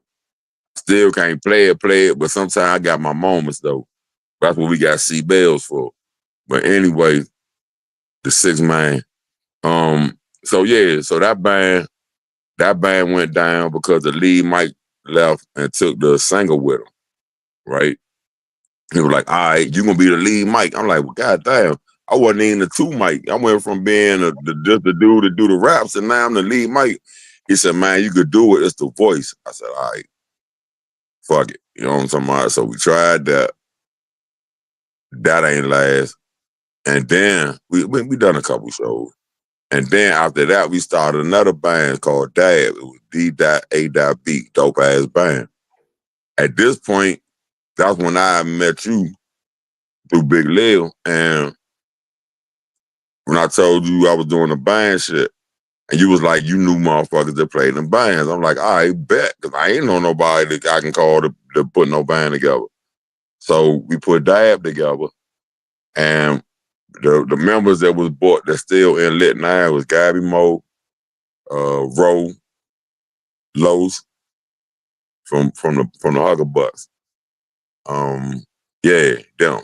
Still can't play it, but sometimes I got my moments though. That's what we got C bells for. But anyway, the six man. So yeah, so that band went down because the lead Mike left and took the singer with him, right? He was like, all right, you gonna be the lead Mike. I'm like, well, goddamn, I wasn't even the two Mike. I went from being just the dude to do the raps, and now I'm the lead Mike. He said, man, you could do it. It's the voice. I said, all right, fuck it. You know what I'm talking about? So we tried that. That ain't last. And then we done a couple shows. And then after that, we started another band called J.A.B. It was D.A.B. Dope ass band. At this point, that's when I met you through Big Lil. And when I told you I was doing the band shit, and you was like, you knew motherfuckers that played in bands. I'm like, all right, bet. Because I ain't know nobody that I can call to put no band together. So we put J.A.B. together. And the members that was bought that's still in Lit now was Gabby Mo, Ro, Los from the Hugger Bucks. Yeah, them.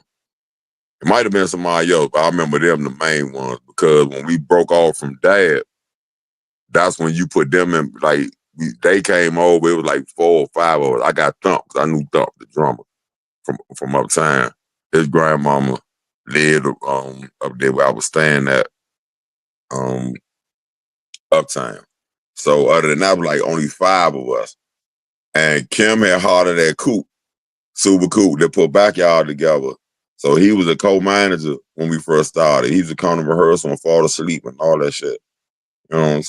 It might have been somebody else, but I remember them the main ones because when we broke off from Dad, that's when you put them in. Like they came over, it was like 4 or 5 of us. I got Thump because I knew Thump, the drummer from uptown. His grandmama lived up there where I was staying at um uptown. So other than that, was like only 5 of us. And Kim had hollered at Coop, Super Coop, that put Backyard together. So he was a co-manager when we first started. He used to come to rehearsal and fall asleep and all that shit. You know,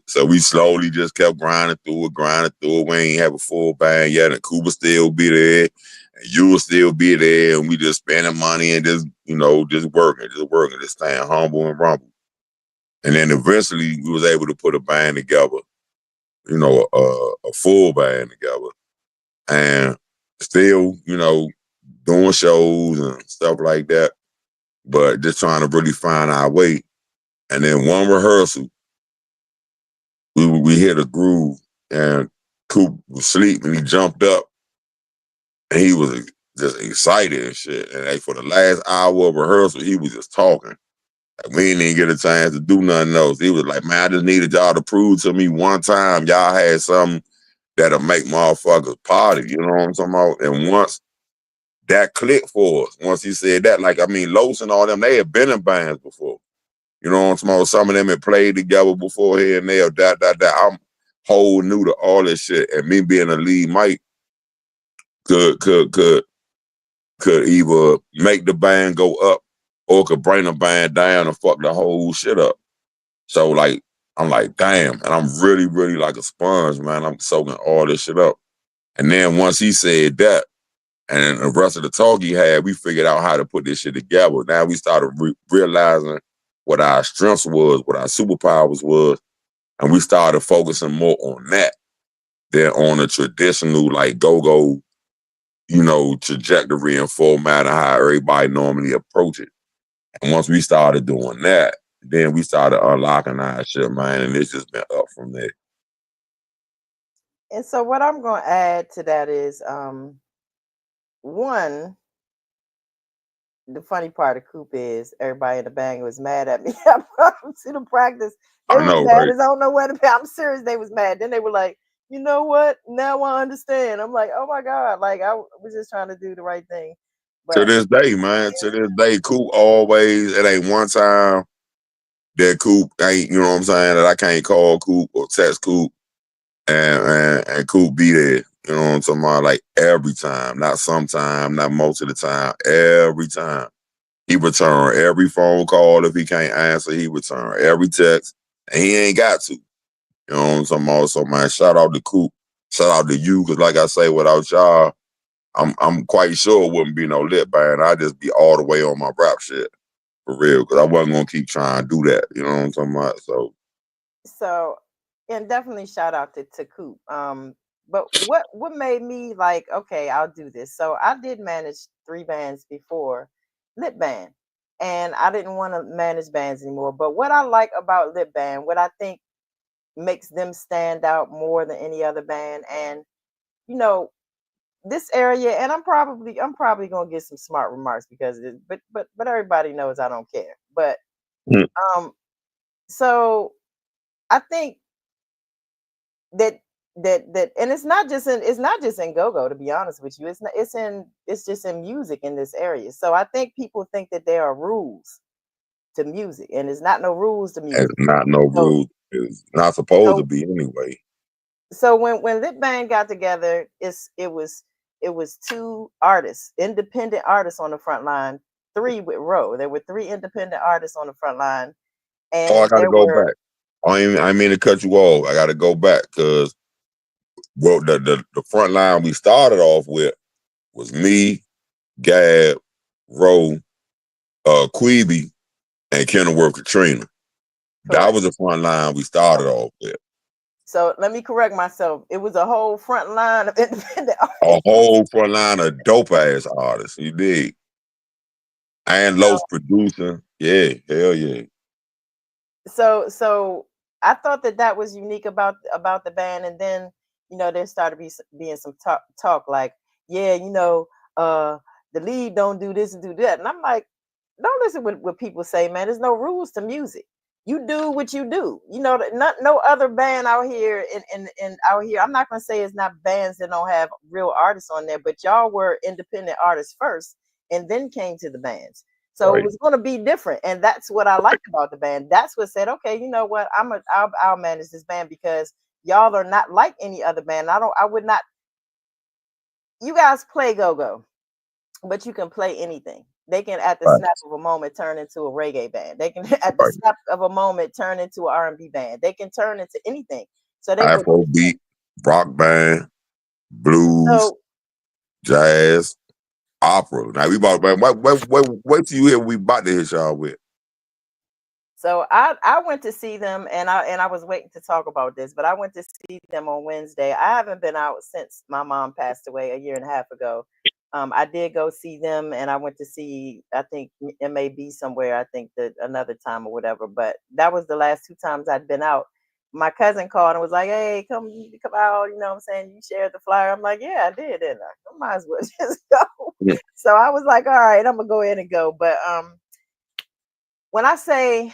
so we slowly just kept grinding through it. We ain't have a full band yet, and Cooper still be there, and you will still be there, and we just spending money and just working, just staying humble and rumble. And then eventually we was able to put a band together, a full band together, and still, doing shows and stuff like that, but just trying to really find our way. And then one rehearsal, we hit a groove, and Coop was asleep, and he jumped up, and he was just excited and shit. And like for the last hour of rehearsal, he was just talking. Like, we didn't even get a chance to do nothing else. He was like, man, I just needed y'all to prove to me one time y'all had something that'll make motherfuckers party. You know what I'm talking about? And once that clicked for us. Once he said that, like, I mean, Los and all them, they had been in bands before. You know what I'm saying? Some of them had played together before here and there, I'm whole new to all this shit. And me being a lead mic could either make the band go up or could bring the band down and fuck the whole shit up. So like, I'm like, damn. And I'm really, really like a sponge, man. I'm soaking all this shit up. And then once he said that, and the rest of the talk he had, we figured out how to put this shit together. Now we started realizing what our strengths was, what our superpowers was, and we started focusing more on that than on the traditional like go-go, trajectory and format of how everybody normally approach it. And once we started doing that, then we started unlocking our shit, man, and it's just been up from there. And so what I'm going to add to that is one, the funny part of Coop is everybody in the band was mad at me. I brought them to the practice. They I was know, mad right? as I don't know where to be. I'm serious. They was mad. Then they were like, you know what? Now I understand. I'm like, oh my God. Like I was just trying to do the right thing. To But this day, man, to this day, Coop always, it ain't one time that Coop ain't, you know what I'm saying, that I can't call Coop or text Coop and Coop be there. You know what I'm talking about? Like every time, not sometime, not most of the time, every time. He return every phone call. If he can't answer, he return every text. And he ain't got to. You know what I'm talking about? So man, shout out to Coop. Shout out to you, because like I say, without y'all, I'm quite sure it wouldn't be no lit band. I'd just be all the way on my rap shit. For real. Because I wasn't gonna keep trying to do that. You know what I'm talking about? so and definitely shout out to Coop. But what made me like, okay, I'll do this. So I did manage 3 bands before Lit Band. And I didn't want to manage bands anymore. But what I like about Lit Band, what I think makes them stand out more than any other band, and you know, this area, and I'm probably gonna get some smart remarks because but everybody knows I don't care. But Mm. um so I think that and it's not just in go-go, to be honest with you. It's just in music in this area. So I think people think that there are rules to music, and there's not no rules to It's music. not no So rule. It's not supposed to so be anyway. so when Lit Band got together, it was 2 artists, independent artists on the front line, 3 with Roe. There were 3 independent artists on the front line, Oh, I and gotta there go were back. I mean to cut you off. I gotta go back because the front line we started off with was me, Gab, Roe, Queeby, and Kenilworth Katrina. That correct. was the front line we started off with. So let me correct myself. It was a whole front line of independent A artists. whole front line of dope ass artists. You dig? And So Los producing. Yeah, hell yeah. so I thought that was unique about the band, and then there started being some talk like, yeah, uh the lead don't do this and do that, and I'm like, don't listen what people say, man. There's no rules to music. You do what you do. Not no other band out here in out here. I'm not gonna say it's not bands that don't have real artists on there, but y'all were independent artists first, and then came to the bands. So it Right. was going to be different, and that's what I liked about the band. That's what said, okay, you know what? I'll manage this band because y'all are not like any other band. I would not. You guys play go go, but you can play anything. They can, at the Right. snap of a moment, turn into a reggae band. They can, at the Right. snap of a moment, turn into an R&B band. They can turn into anything. So they were Afrobeat, rock band, blues, so jazz, opera. Now we about man, wait till you hear what we about to hit y'all with. So I went to see them, and I was waiting to talk about this, but I went to see them on Wednesday. I haven't been out since my mom passed away a year and a half ago. I did go see them, and I went to see, I think, M.A.B. somewhere. I think that another time or whatever. But that was the last 2 times I'd been out. My cousin called and was like, "Hey, come out." You know what I'm saying? You shared the flyer. I'm like, "Yeah, I did, didn't I? I might as well just go." Yeah. So I was like, "All right, I'm gonna go ahead and go." But when I say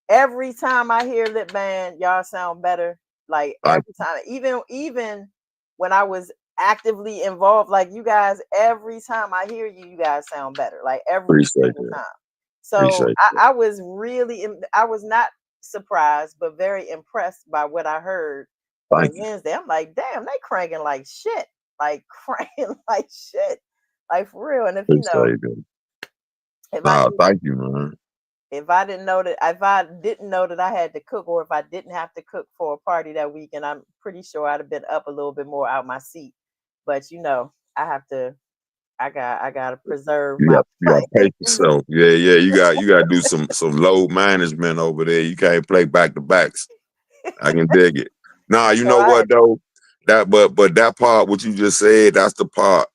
every time I hear Lip Band, y'all sound better. Like Like, every time, even when I was actively involved. Like you guys, every time I hear you, you guys sound better. Like every Appreciate single that. time. So Appreciate that. I was really, I was not surprised, but very impressed by what I heard on Thank you. Wednesday. I'm like, damn, they cranking like shit, like cranking like shit, like for real. And if you know, Appreciate that. if I Nah, didn't, thank you, man. if I didn't know that, if I didn't know that I had to cook, or if I didn't have to cook for a party that weekend, I'm pretty sure I'd have been up a little bit more out my seat. But you know, I have to. I gotta preserve my You got to pace praise. yourself. Yeah, yeah. You got to do some load management over there. You can't play back to backs. I can dig it. Nah, you So know I what though? But that part, what you just said, that's the part.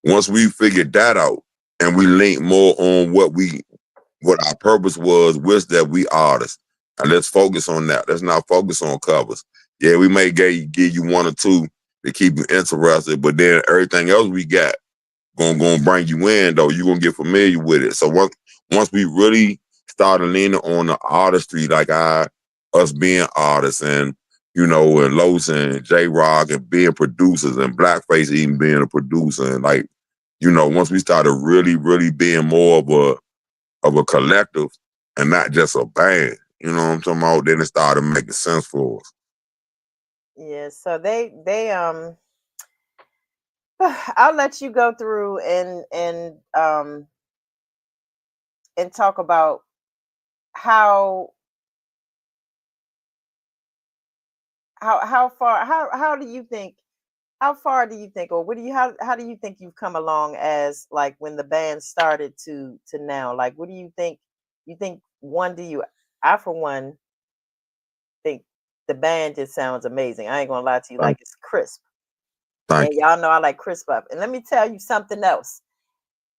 Once we figured that out, and we linked more on what our purpose was that we artists, and let's focus on that. Let's not focus on covers. Yeah, we may give you one or two to keep you interested, but then everything else we got gonna bring you in though. You're gonna get familiar with it. So once we really started leaning on the artistry, like us being artists, and and Los and J Rock and being producers, and Blackface even being a producer, and like once we started really, really being more of a collective and not just a band, you know what I'm talking about, then it started making sense for us. yeah, so I'll let you go through and talk about how how far how do you think how far do you think, or what do you how do you think you've come along as like when the band started to now? Like what do you think, one, do you, I for one think the band just sounds amazing. I ain't gonna lie to you, like Thank, it's crisp. And thank you. y'all know I like crisp up. And let me tell you something else.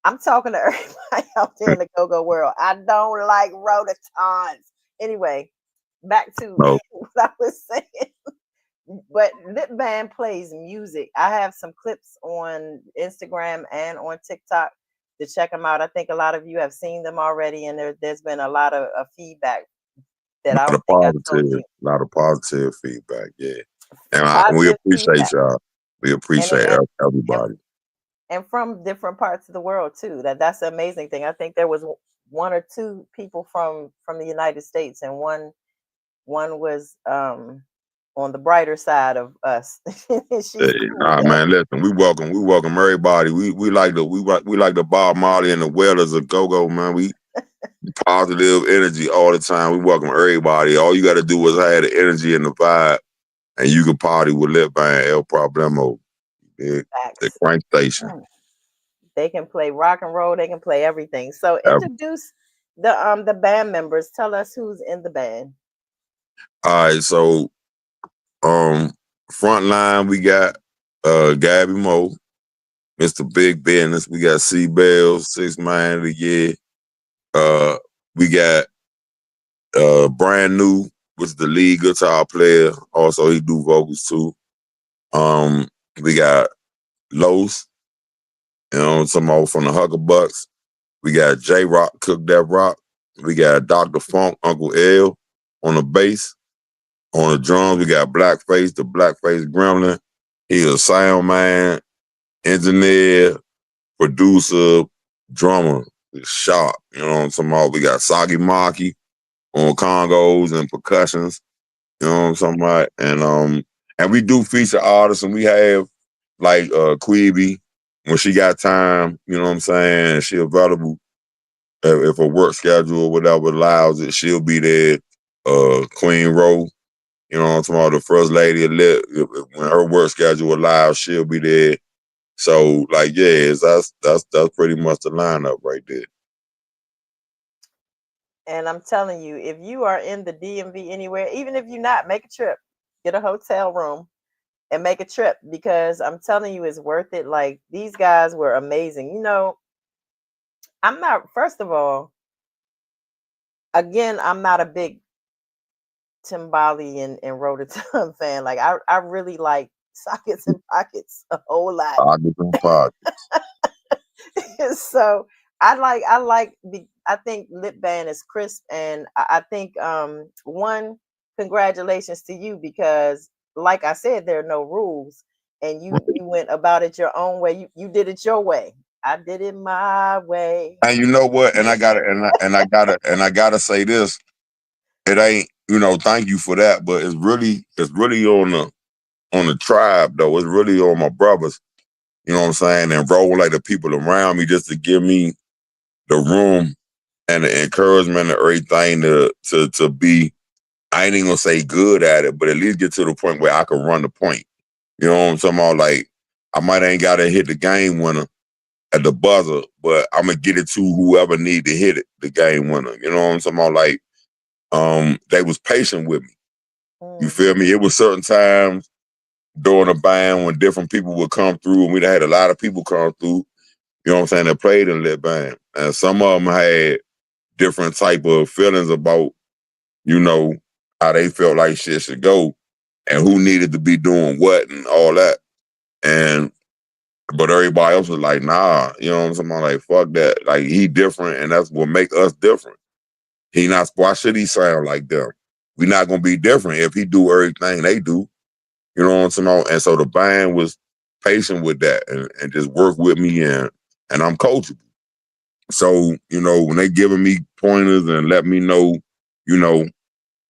I'm talking to everybody out there in the go-go world. I don't like rototons. Anyway, back to No, what I was saying. But Lip Band plays music. I have some clips on Instagram and on TikTok to check them out. I think a lot of you have seen them already, and there's been a lot of feedback that a I lot don't of think I told positive, you. a lot of positive feedback. Yeah, and we Positive appreciate feedback, y'all. We and appreciate and and everybody. and from different parts of the world too. That's the amazing thing. I think there was one or two people from the United States, and one was on the brighter side of us. Hey, She's cool nah, though. man, listen, we welcome everybody. We like the Bob Marley and the Wailers of Go Go, man. We positive energy all the time. We welcome everybody. All you got to do is have the energy and the vibe, and you can party with Lip Band El Problemo, the Facts. crank station. Mm. They can play rock and roll. They can play everything. So All introduce the band members. Tell us who's in the band. right, so front line we got Gabby Mo, Mr. Big Business. We got C Bells, 6 Man of the Year. Uh, we got brand new was the lead guitar player. Also, he do vocals too. Um, we got Los, some more from the Huckabucks. We got J Rock, Cook That Rock. We got Dr. Funk, Uncle L on the bass. On the drums, we got Blackface, the Blackface Gremlin. He's a sound man, engineer, producer, drummer. He's sharp. You know what I'm talking about? We got Sagi Maki on congos and percussions. You know what I'm talking about? And we do feature artists, and we have like Queeby when she got time. You know what I'm saying? She available if her work schedule or whatever allows it. She'll be there. Queen Rowe, you know what I'm talking about? The first lady when her work schedule allows, she'll be there. So like, yeah, that's pretty much the lineup right there. And I'm telling you, if you are in the DMV anywhere, even if you're not, make a trip, get a hotel room, and make a trip, because I'm telling you, it's worth it. Like these guys were amazing. I'm not. First of all, again, I'm not a big Timbali and Rototom fan. Like I really like Sockets and Pockets a whole lot. Pockets and pockets. So I think Lip Band is crisp, and I think one, congratulations to you, because like I said, there are no rules. and you went about it your own way. You did it your way. I did it my way. And you know what? And I gotta say this. It ain't, thank you for that, but it's really on the tribe though. It's really on my brothers. You know what I'm saying? And bro, like the people around me, just to give me the room and the encouragement and everything to be. I ain't even gonna say good at it, but at least get to the point where I can run the point. You know what I'm talking about? Like I might ain't gotta hit the game winner at the buzzer, but I'm gonna get it to whoever need to hit it, the game winner. You know what I'm talking about? Like, they was patient with me. You Mm, feel me? It was certain times during the band when different people would come through, and we had a lot of people come through. You know what I'm saying? That played in that band, and some of them had different type of feelings about, you know, how they felt like shit should go, and who needed to be doing what and all that. And but everybody else was like, nah, you know what I'm saying? I'm like, fuck that. Like he different, and that's what make us different. He not. Why should he sound like them? We not gonna be different if he do everything they do. You know what I'm saying? And so the band was patient with that and just worked with me, and I'm coachable. So, when they giving me pointers and let me know, you know,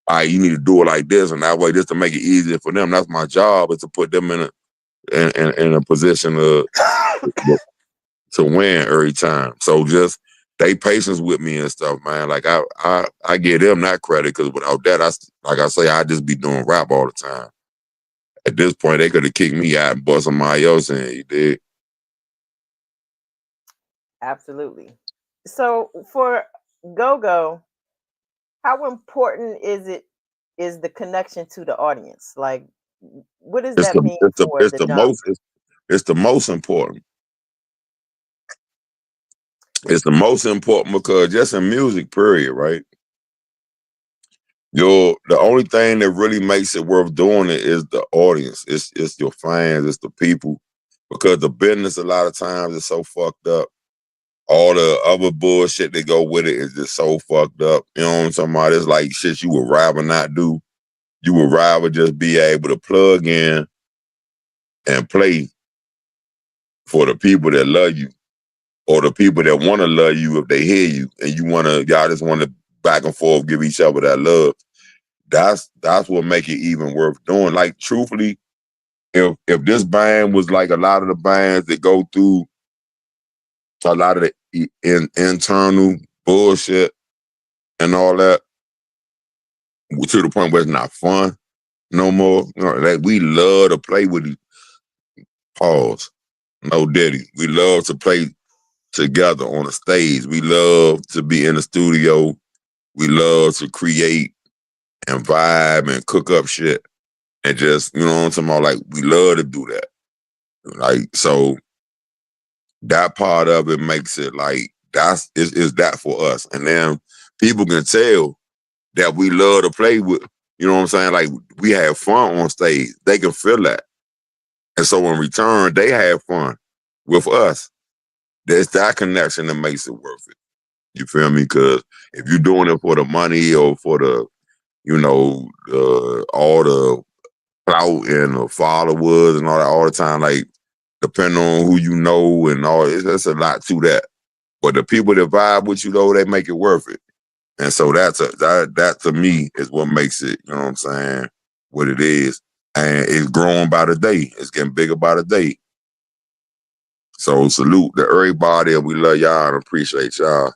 all right, you need to do it like this and that way, just to make it easier for them. That's my job, is to put them in a position to win every time. So just they patience with me and stuff, man. Like I give them that credit, because without that, like I say, I'd just be doing rap all the time. At this point, they could have kicked me out and bust somebody else in. You did. absolutely. So for Go Go, how important is the connection to the audience? Like, what does It's that the mean it's the for it's the the genre? most it's the most important. It's the most important because just in music, period, right? The only thing that really makes it worth doing it is the audience. It's your fans, it's the people. Because the business a lot of times is so fucked up. All the other bullshit that go with it is just so fucked up. You know what I'm talking about? It's like shit you would rather not do. You would rather just be able to plug in and play for the people that love you, or the people that want to love you if they hear you, and y'all just want to back and forth give each other that love. That's what make it even worth doing. Like truthfully, if this band was like a lot of the bands that go through a lot of the internal bullshit and all that, to the point where it's not fun no more. Like we love to play with these. Pause. No Diddy. We love to play together on a stage. We love to be in the studio. We love to create and vibe and cook up shit and just, you know what I'm talking about? Like we love to do that. Like so that part of it makes it like is that for us. And then people can tell that we love to play with, you know what I'm saying? Like we have fun on stage. They can feel that. And so in return, they have fun with us. There's that connection that makes it worth it. You feel me? Because if you're doing it for the money or for the, all the clout and the followers and all that all the time, like depending on who you know and all, it's a lot to that. But the people that vibe with you though, they make it worth it. And so that to me is what makes it, you know what I'm saying, what it is. And it's growing by the day. It's getting bigger by the day. So salute to everybody, and we love y'all and appreciate y'all.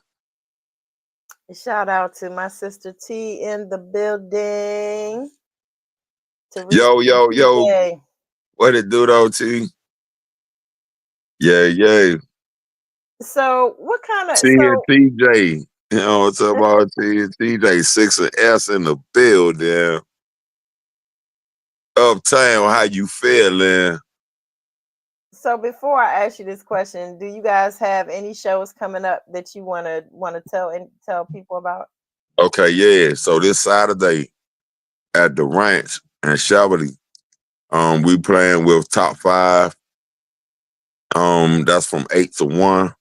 Shout out to my sister T in the building. Yo, Teresa yo, yo, TJ. what it do though, T? Yeah, yeah. So what kind of T and so TJ. You know what I'm talking about? T and TJ, 6 and S in the building. Uptown, how you feeling? so before I ask you this question, do you guys have any shows coming up that you wanna tell people about? Okay, yeah. So this Saturday at the ranch in Cheverly, we playing with top five. That's from 8 to 1.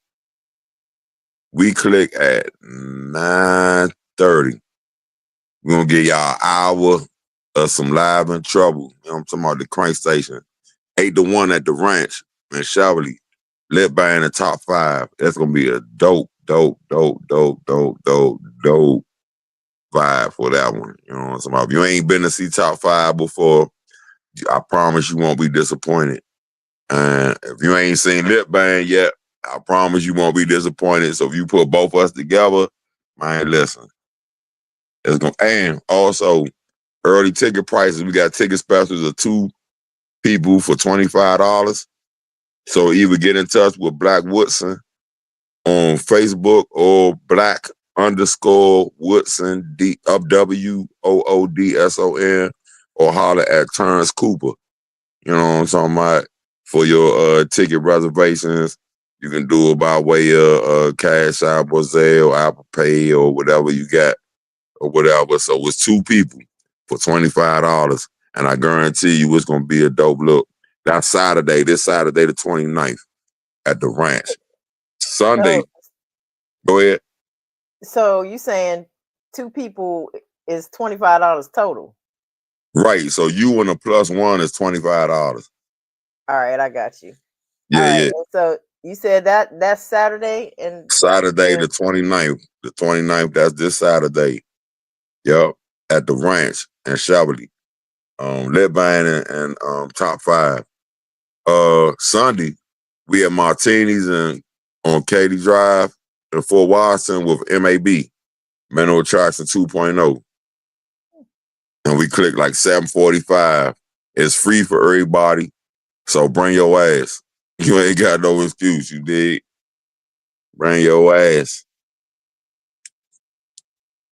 We click at 9:30. We're gonna give y'all an hour of some live and trouble. You know what I'm talking about, the crank station. 8-1 at the ranch in Chevrolet. Lit by in the top 5. That's gonna be a dope vibe for that one. You know what I'm saying? If you ain't been to see top 5 before, I promise you won't be disappointed. And if you ain't seen Lip Band yet, I promise you won't be disappointed. So if you put both of us together, man, listen, it's gonna. And also, early ticket prices. We got ticket specials of 2 people for $25. So either get in touch with Black Woodson on Facebook or Black_Woodson WOODSON or holler at Terrence Cooper. You know what I'm talking about? For your ticket reservations, you can do it by way of Cash App or Zelle, Apple Pay, or whatever you got, or whatever. So it's 2 people for $25, and I guarantee you it's gonna be a dope look. That's Saturday, this Saturday the 29th at the ranch. Sunday, So, go ahead. so you saying 2 people is $25 total? Right. So you and a +1 is $25. All right, I got you. All Yeah, right, yeah. and so you said that's Saturday and Saturday the 29th. The 29th, that's this Saturday. Yep. At the ranch in Chevrolet. Led by and top 5. Sunday, we at Martini's and on Katy Drive in Fort Washington with MAB, Mental Attraction 2.0. And we click like 7:45. It's free for everybody. So bring your ass. You ain't got no excuse, you dig? Bring your ass.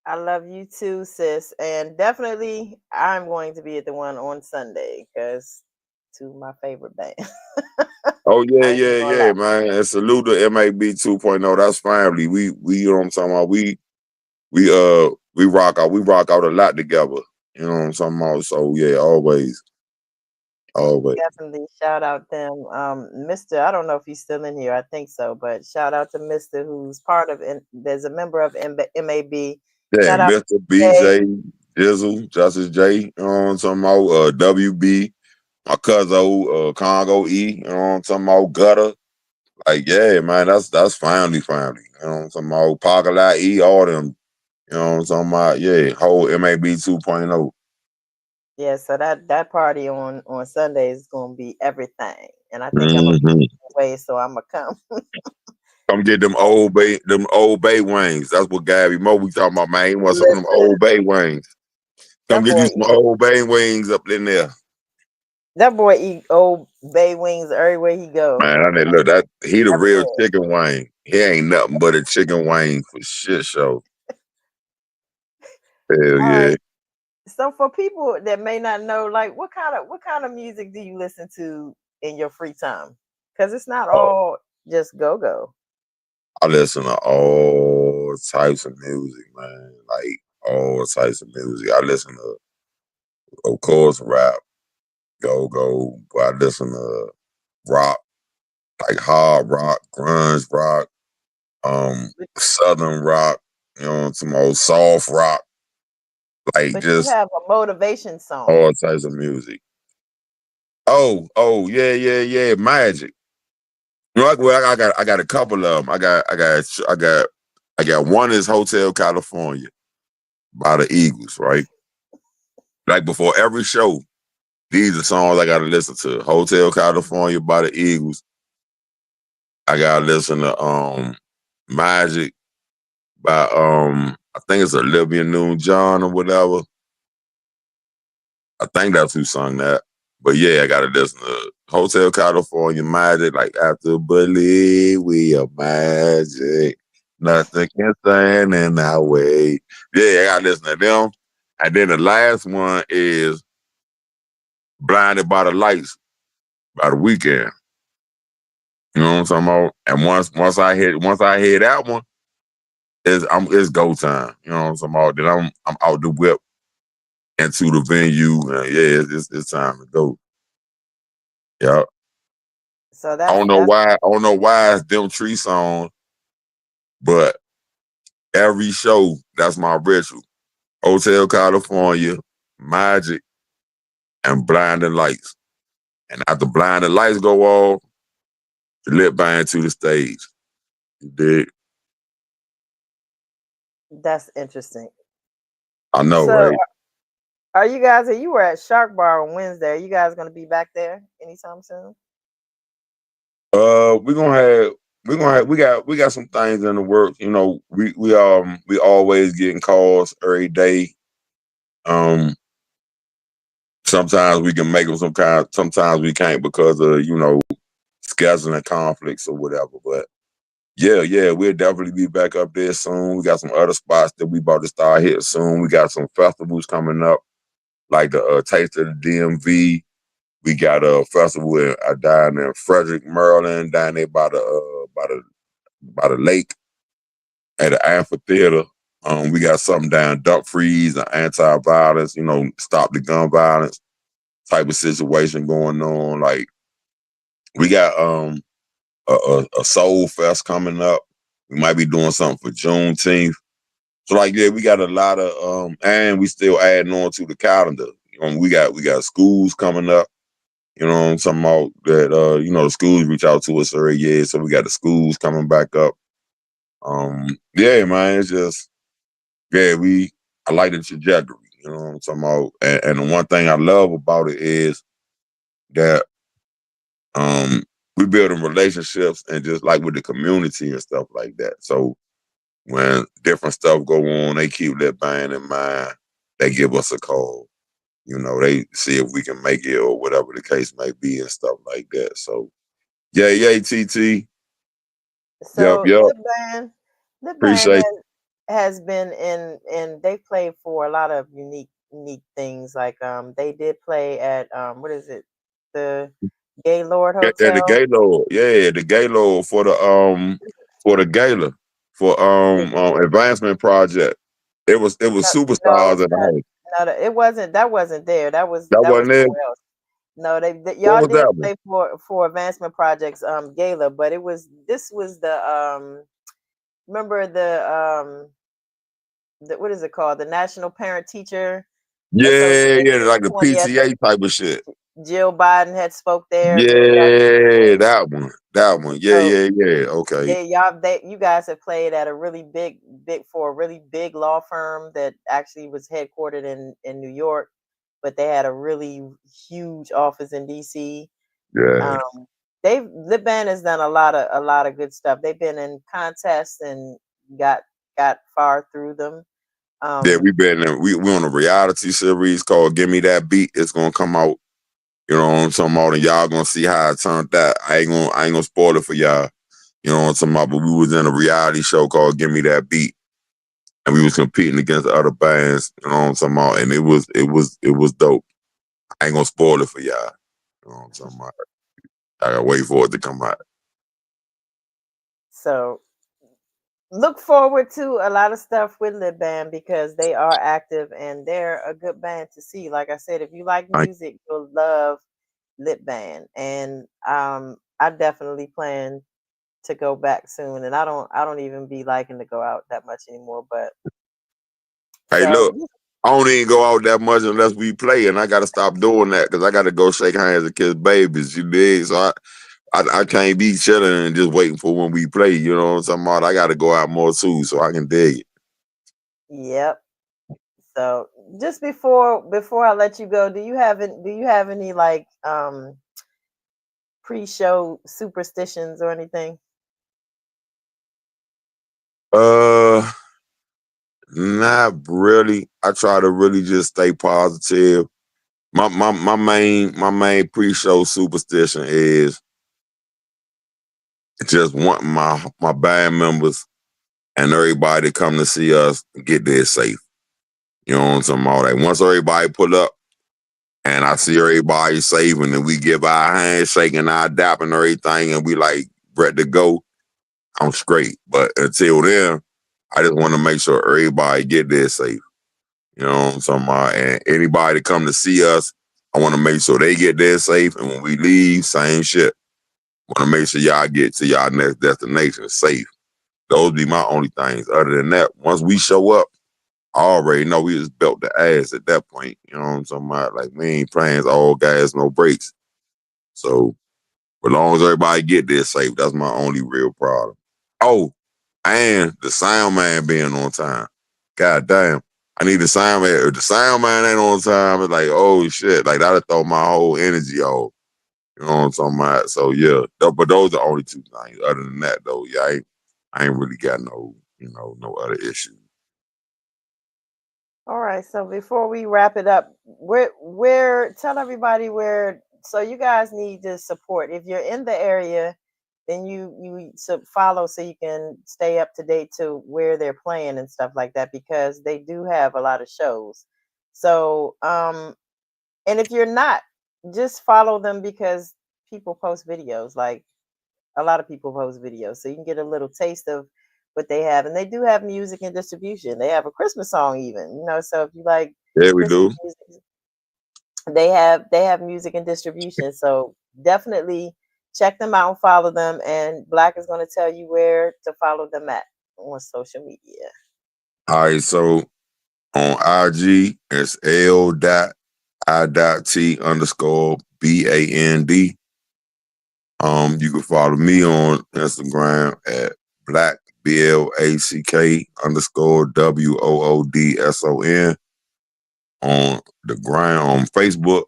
I love you too, sis. And definitely I'm going to be at the one on Sunday because 2 of my favorite bands. Oh yeah, I ain't yeah, gonna yeah, lie. man. And salute to MAB 2.0. That's family. We you know what I'm talking about. We rock out a lot together. You know what I'm talking about. So yeah, always. Always. Definitely shout out them. Mr. I don't know if he's still in here. I think so, but shout out to Mr. who's part of there's a member of MAB. Yeah, Shout out Mr. to Jay. BJ, Jizzle, Justice J, you know what I'm talking about? WB, my cousin, Congo E, you know what I'm talking about? Gutter. Like, yeah, man, that's family. You know what I'm talking about? Parker E, all them. You know what I'm talking about? Yeah, whole MAB 2.0. Yeah, so that party on Sunday is gonna be everything. And I think I'm gonna Mm-hmm. be away, so I'm gonna come. Come get them old bay wings. That's what Gabby Mo we talking about, man. He wants some of them Listen, old bay wings. Come that get boy you some old bay wings up in there. that boy eat old bay wings everywhere he go. Man, I mean, look, that he the real Everywhere. chicken wing. He ain't nothing but a chicken wing for shit show. Hell All yeah. right. So for people that may not know, like what kind of music do you listen to in your free time? Because it's not Oh, all just go go. I listen to all types of music, man. Like all types of music. I listen to, of course, rap, go. But I listen to rock, like hard rock, grunge rock, But, southern rock. You know, some old soft rock, like but you just have a motivation song. all types of music. Oh, yeah. Magic. You know, well, I got a couple of them. I got one is Hotel California by the Eagles, right? Like before every show, these are songs I gotta listen to. Hotel California by the Eagles. I gotta listen to Magic by I think it's Olivia Newton-John or whatever. I think that's who sung that. But yeah, I gotta listen to Hotel California, Magic, like after believe we are magic. Nothing can stand in our way. Yeah, I gotta listen to them. And then the last one is Blinded by the Lights by the Weekend. You know what I'm talking about? And once I hear that one, it's go time. You know what I'm talking about? Then I'm out the whip into the venue. And yeah, it's time to go. Yeah. So I that's don't know that's why. I don't know why it's them tree songs, but every show that's my ritual. Hotel California, Magic, and Blinding Lights. And after blinding lights go off, the lip band to the stage. You dig? That's interesting. I know, So, right? are you guys? You were at Shark Bar on Wednesday. Are you guys going to be back there anytime soon? We're gonna have we got some things in the works. You know, we always getting calls every day. Um, sometimes we can make them, sometimes we can't because of scheduling conflicts or whatever. But yeah, we'll definitely be back up there soon. We got some other spots that we about to start hitting soon. We got some festivals coming up, like the Taste of the DMV. We got a festival down in Frederick, Maryland, down there by the lake at the amphitheater. We got something down Duck Freeze, and anti-violence, stop the gun violence type of situation going on. Like we got a Soul Fest coming up. We might be doing something for Juneteenth. So like yeah, we got a lot of and we still adding on to the calendar. We got schools coming up. You know what I'm talking about? That the schools reach out to us every year, so we got the schools coming back up. Yeah, man, it's just I like the trajectory. You know what I'm talking about? And the one thing I love about it is that um we building relationships and just like with the community and stuff like that. So when different stuff go on, they keep that band in mind. They give us a call. They see if we can make it or whatever the case may be and stuff like that. So yeah, TT. Yep, So yep. the band Appreciate has been in. They played for a lot of unique things. Like they did play at what is it, the Gaylord at the Hotel. Gaylord. Yeah, the Gaylord for the gala for advancement project. It was No, no, superstars and all. it wasn't. That wasn't there. That That was wasn't it. somewhere else. No, What y'all was did that one? play for Advancement Projects gala, but this was the remember the what is it called, the National Parent Teacher Yeah, Association like the 20th. PTA type of shit. Jill Biden had spoke there. Y'all did Yeah, play. that one. Yeah, So yeah, yeah. Okay. you guys have played at a really big for a really big law firm that actually was headquartered in New York, but they had a really huge office in DC. Yeah, Um, the band has done a lot of good stuff. They've been in contests and got got far through them. yeah. Um, We on a reality series called "Give Me That Beat." It's gonna come out. You know what I'm talking about, and y'all gonna see how it turned out. I ain't gonna spoil it for y'all. You know what I'm talking about? But we was in a reality show called "Give Me That Beat," and we was competing against other bands. You know what I'm talking about? And it was dope. I ain't gonna spoil it for y'all. You know what I'm talking about? I gotta wait for it to come out. so look forward to a lot of stuff with Lib Band because they are active and they're a good band to see. Like I said, if you like I, music, you'll love Lip Band, and I definitely plan to go back soon. And I don't even be liking to go out that much anymore. But hey, so look, I don't even go out that much unless we play, and I gotta stop doing that because I gotta go shake hands and kiss babies. You dig? So I can't be chilling and just waiting for when we play. You know what I'm talking about? I gotta go out more too, so I can dig it. yep. So just before I let you go, do you have any like pre-show superstitions or anything? Uh, not really. I try to really just stay positive. My main pre-show superstition is just wanting my band members and everybody to come to see us get there safe. You know what I'm talking about? Like once everybody pull up and I see everybody safe and then we give our handshake and our dap and everything and we like ready to go, I'm straight. But until then, I just want to make sure everybody get there safe. You know what I'm talking about? And anybody come to see us, I want to make sure they get there safe. And when we leave, same shit. Want to make sure y'all get to y'all next destination safe. Those be my only things. Other than that, once we show up, I already know we just belt the ass at that point. You know what I'm talking about? Like we ain't playing all gas, no brakes. So as long as everybody get there safe, that's my only real problem. Oh, and the sound man being on time. God damn. I need the sound man. If the sound man ain't on time, it's like, oh shit. Like that'll throw my whole energy off. You know what I'm talking about? So yeah. But those are only two things. Other than that though, yeah, I ain't really got no, no other issues. All right. So before we wrap it up, where tell everybody where. So you guys need the support. If you're in the area, then you follow so you can stay up to date to where they're playing and stuff like that because they do have a lot of shows. So and if you're not, just follow them because people post videos. Like a lot of people post videos, so you can get a little taste of what they have. And they do have music and distribution. They have a Christmas song, even. So if you like Yeah, we Christmas do. music, they have music and distribution. So definitely check them out and follow them. And Black is going to tell you where to follow them at on social media. All right, so on IG, it's L.I.T_BAND. You can follow me on Instagram at Black BLACK_WOODSON. On the ground on Facebook,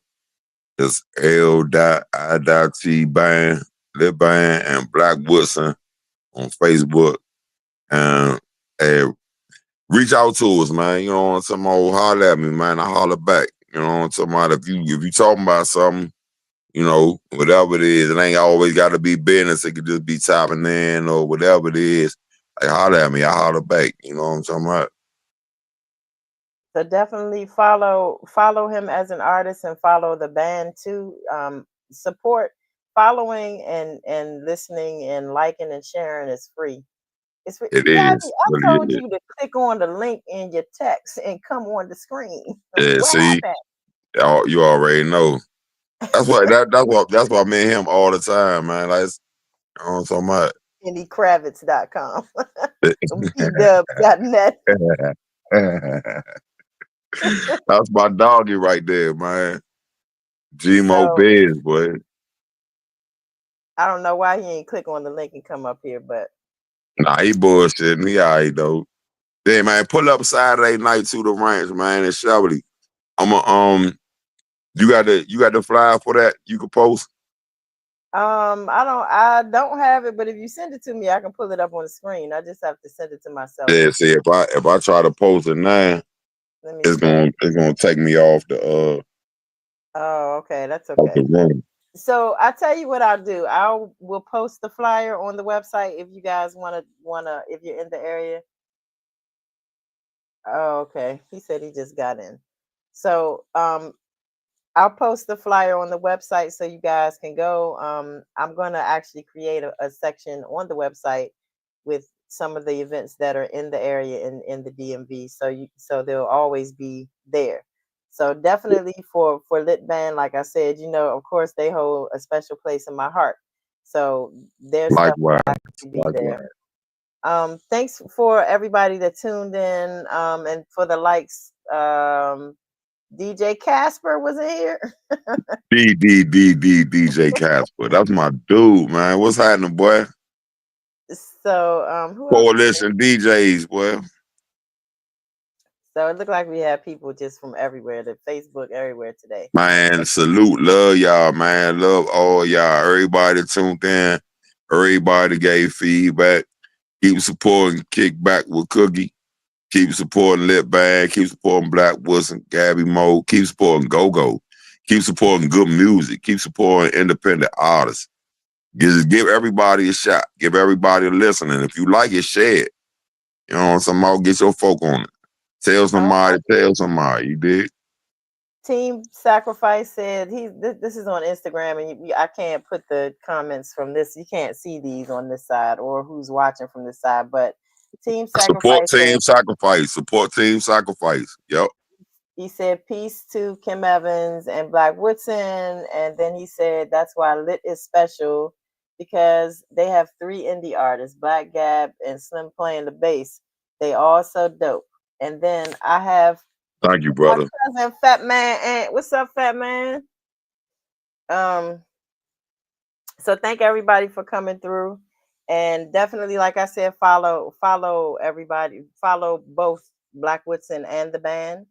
it's L.I.T Band, Lip Band, and Black Woodson on Facebook. And reach out to us, man. You know what I'm talking about? Holler at me, man. I holler back. You know what I'm talking about? If you talking about something, whatever it is, it ain't always got to be business. It could just be tapping in or whatever it is. Like, holler at me. I holler back. You know what I'm talking about? So definitely follow him as an artist and follow the band too. Support following and listening and liking and sharing is free. It's free. It Gabby, is. I Really told is. you to click on the link in your text and come on the screen. Yeah, What see, happened? you already know. That's why me and him all the time, man. Like, you know what I'm talking about? AndyKravitz.com. BDubs.net. That's my doggy right there, man. Gmo So Biz, boy. I don't know why he ain't click on the link and come up here, but Nah, he bullshitting. He all right, though. Yeah, man, pull up Saturday night to the ranch, man, in Shelby. I'm a you got the flyer for that you can post? I don't have it, but if you send it to me, I can pull it up on the screen. I just have to send it to myself. Yeah, see, if I try to post it now, Let me it's see. gonna take me off Oh, okay, that's off the okay. room. So I tell you what I'll do. Will post the flyer on the website if you guys wanna if you're in the area. Oh, okay. He said he just got in. So I'll post the flyer on the website so you guys can go. I'm gonna actually create a section on the website with some of the events that are in the area in the DMV. So they'll always be there. So definitely for Lit Band, like I said, of course they hold a special place in my heart. So their stuff will Likewise, actually be there. likewise. Thanks for everybody that tuned in and for the likes. DJ Casper was in here. DJ Casper. That's my dude, man. What's happening, boy? So who else was in? Coalition DJs, boy. So it looked like we had people just from everywhere, the Facebook everywhere today. Man, salute, love y'all, man. Love all y'all. Everybody tuned in. Everybody gave feedback. Keep supporting Kickback with Cookie. Keep supporting Lip Band. Keep supporting Black Woodson, Gabby Mo. Keep supporting Go-Go. Keep supporting good music. Keep supporting independent artists. Just give everybody a shot. Give everybody a listen. And if you like it, share it. You know, somehow get your folk on it. Tell Oh, somebody, tell somebody. You dig? Team Sacrifice said this is on Instagram, and I can't put the comments from this. You can't see these on this side or who's watching from this side, but Team Support Sacrifice said Team Sacrifice. Support Team Sacrifice. Yep. he said peace to Kim Evans and Black Woodson, and then he said that's why Lit is special because they have three indie artists, Black Gab and Slim playing the bass. They all so dope. And then I have Thank you, my brother. cousin Fat Man. And what's up, Fat Man? Um, So thank everybody for coming through, and definitely, like I said, follow everybody, follow both Black Woodson and the band,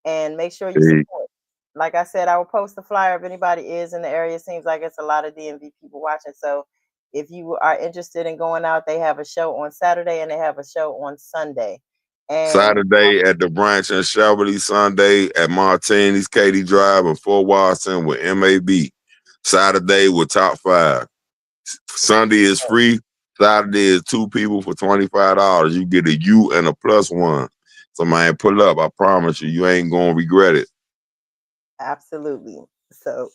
and make sure you Hey, support. Like I said, I will post the flyer if anybody is in the area. It seems like it's a lot of DMV people watching. So if you are interested in going out, they have a show on Saturday and they have a show on Sunday. And Saturday at the Branch and Cheverly, Sunday at Martini's, Katy Drive, and Fort Watson with MAB. Saturday with Top 5. Sunday is free. Saturday is 2 people for $25. You get a U and a plus one. So man, pull up. I promise you, you ain't gonna regret it. absolutely. So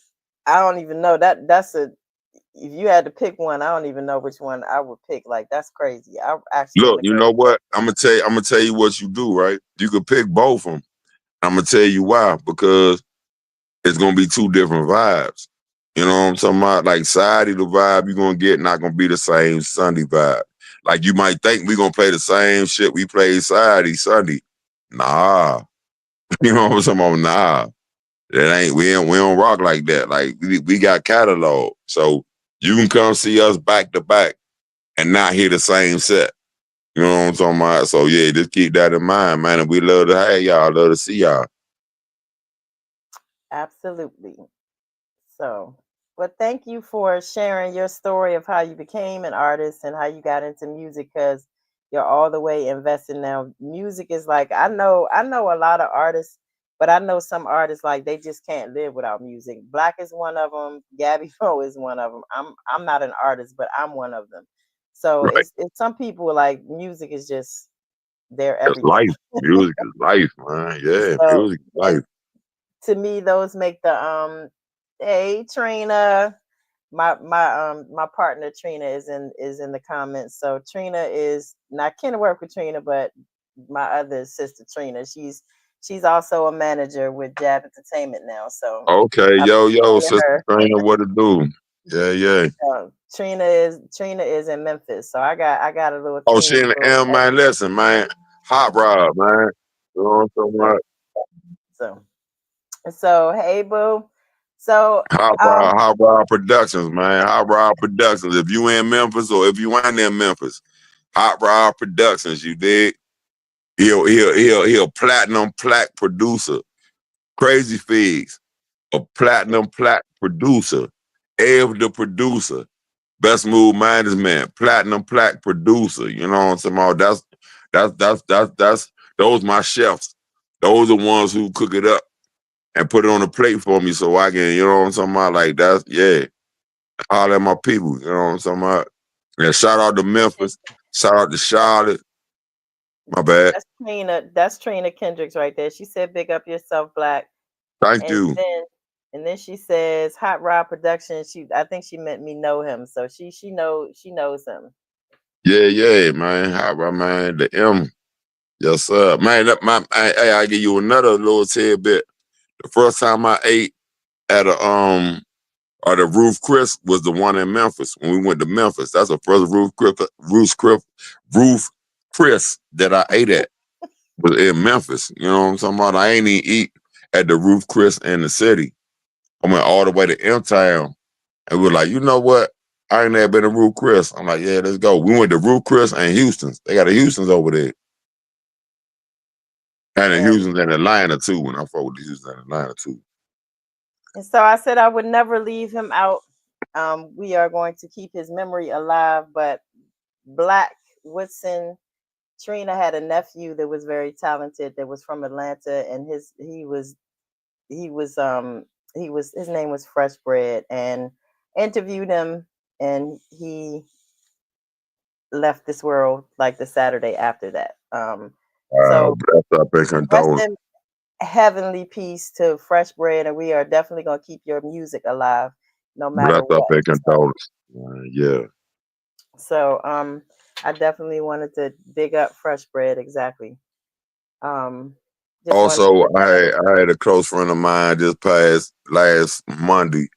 I don't even know that's a if you had to pick one, I don't even know which one I would pick. Like that's crazy. I actually Look, want to you go. know what? I'm gonna tell you what you do, right? You could pick both of them. I'm gonna tell you why. Because it's gonna be two different vibes. You know what I'm talking about? Like Saturday, the vibe you're gonna get not gonna be the same Sunday vibe. Like you might think we gonna play the same shit we played Saturday, Sunday. Nah. You know what I'm talking about? Nah. That ain't we don't rock like that. Like we got catalog. So you can come see us back to back and not hear the same set. You know what I'm talking about? So yeah, just keep that in mind, man. And we love to have y'all, love to see y'all. Absolutely. So, but thank you for sharing your story of how you became an artist and how you got into music because you're all the way invested now. Music is like I know a lot of artists, but I know some artists like they just can't live without music. Black is one of them. Gabby Mo is one of them. I'm not an artist, but I'm one of them. So Right. it's some people like music is just their It's everything. life. Music is life, man. Yeah, So music is life. and to me those make the hey Trina, my partner Trina is in the comments. So Trina is not kin to work with Trina, but my other sister Trina. She's also a manager with J.A.B Entertainment now. So Okay, I've been yo, seeing sister her. trainer, what to do? Yeah, yeah. Trina is in Memphis. So I got a little Oh, team. she in the So M, man. Listen, man. Hot rod, man. You know what I'm talking so about? so, so hey boo. So um Hot rod productions, man. Hot rod productions. If you in Memphis or if you ain't in Memphis, Hot rod productions, you dig? He'll platinum plaque producer. Crazy Figs, a platinum plaque producer. Ev the producer. Best Move Management, platinum plaque producer. You know what I'm saying? That's those my chefs. Those are ones who cook it up and put it on the plate for me so I can, you know what I'm talking about? Like that's yeah. All at my people, you know what I'm talking about? And shout out to Memphis, shout out to Charlotte. My bad. that's Trina Kendricks right there. She said big up yourself, Black. Thank And you. then she says Hot Rod Production. I think she meant me know him. So she knows him. Yeah, yeah, man. How about man? The M. Yes, sir. Man, hey, I give you another little tidbit. The first time I ate at a or the Roof Chris was the one in Memphis when we went to Memphis. That's the first Roof Chris that I ate at was in Memphis. You know what I'm talking about? I ain't even eat at the Roof Chris in the city. I went all the way to M Town and we were like, you know what? I ain't never been to Roof Chris. I'm like, yeah, let's go. We went to Roof Chris and Houston's. They got a Houston's over there. And in And Houston's and Atlanta too. When I fought with the Houston and Atlanta too. and so I said I would never leave him out. We are going to keep his memory alive. But Black Woodson, Trina had a nephew that was very talented that was from Atlanta, and he was his name was Fresh Bread, and interviewed him, and he left this world like the Saturday after that. So Bless up and rest condolence. in heavenly peace to Fresh Bread, and we are definitely gonna keep your music alive no matter Bless up what. and condolence. Yeah. So I definitely wanted to big up Fresh Bread, exactly. Um just wanted to Also, put that in. I had a close friend of mine just passed last Monday,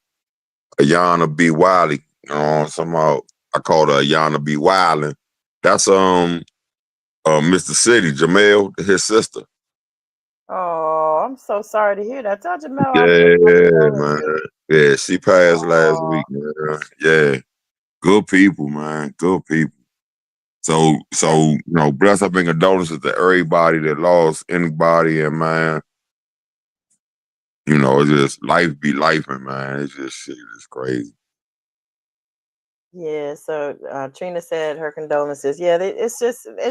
Ayana B. Wiley. You know, somehow I called her Ayana B. Wiley. That's Mr. City, Jamel, his sister. Oh, I'm so sorry to hear that. Tell Jamel I send my Yeah, man. condolences. Yeah, she passed last Oh, week, man. Yeah. Good people, man. Good people. Bless up and condolences to everybody that lost anybody, and man, it's just life be life, and man, it's just shit is crazy. yeah. So Trina said her condolences. Yeah, it's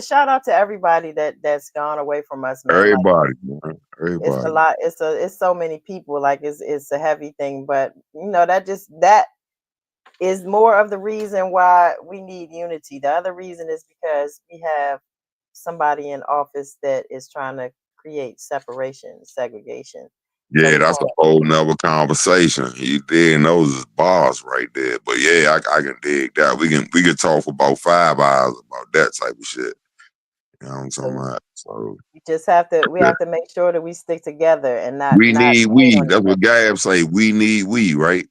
shout out to everybody that's gone away from us, man. Like Everybody, man. it's a Everybody. lot. It's so many people. Like it's a heavy thing, but that is more of the reason why we need unity. The other reason is because we have somebody in office that is trying to create separation, segregation. So Yeah, we that's a want whole nother conversation. You dig those is bars right there. But yeah, I can dig that. We can talk for about 5 hours about that type of shit. You know what I'm talking so about? So we yeah. have to make sure that we stick together and We not need hate we. on That's each other. what Gab say. We need we, right?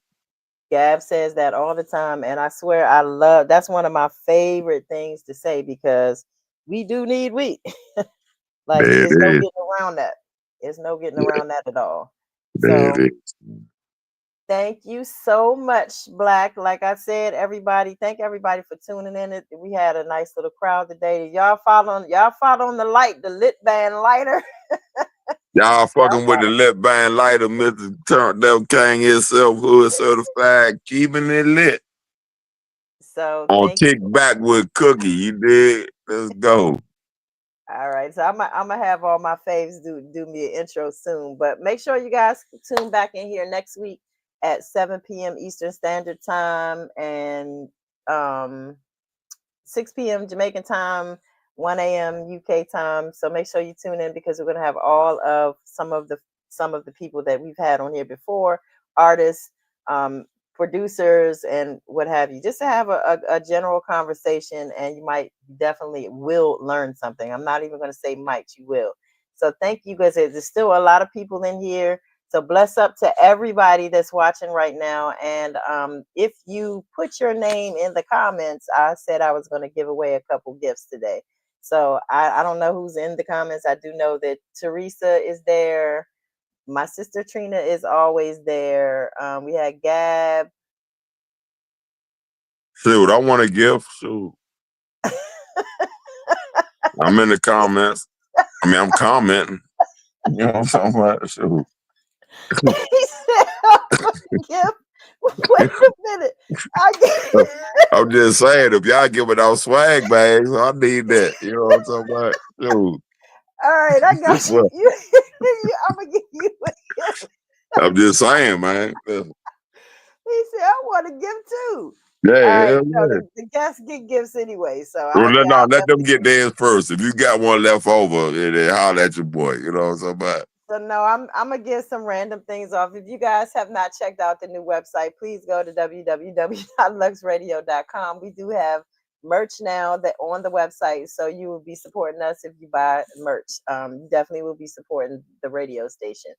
Gab says that all the time, and I swear I love that's one of my favorite things to say because we do need we. Like There it it's no is. getting around that. It's no getting Yeah, around that at all. there it So is. thank you so much, Black. Like I said, everybody, thank everybody for tuning in. We had a nice little crowd today. Y'all following the lit band lighter. Y'all Y'all fucking with the lip band lighter, Mr. Turn Devil King himself, hood certified, keeping it lit. So On thank kick you. back with Cookie, you dig? Let's go. All right, so I'm gonna have all my faves do me an intro soon, but make sure you guys tune back in here next week at 7 p.m. Eastern Standard Time and um 6 p.m. Jamaican time, 1 a.m. UK time. So make sure you tune in because we're going to have all of some of the people that we've had on here before, artists, um, producers, and what have you, just to have a general conversation. And you might definitely will learn something. I'm not even going to say might, you will. So thank you guys. There's still a lot of people in here. So bless up to everybody that's watching right now. And if you put your name in the comments, I said I was going to give away a couple gifts today. So I don't know who's in the comments. I do know that Teresa is there. My sister Trina is always there. We had Gab. Shoot, I want a gift. Shoot. I'm in the comments. I mean, I'm commenting. You know what I'm talking about? Shoot. He said, I want a gift. Wait a minute. I get I'm just saying, if y'all giving out swag bags, I need that. You know what I'm talking about? Shoot. All right, I got you. Well, I'm gonna give you a gift. I'm just saying, man. He said, I want to give too. All Yeah, right, hell yeah. the guests get gifts anyway. So Well, yeah, no, I'll let them definitely get give you. theirs first. If you got one left over, then holler at your boy. You know what I'm talking about? So no, I'm gonna give some random things off. If you guys have not checked out the new website, please go to www.luxradio.com. We do have merch now that on the website, so you will be supporting us if you buy merch. You definitely will be supporting the radio station.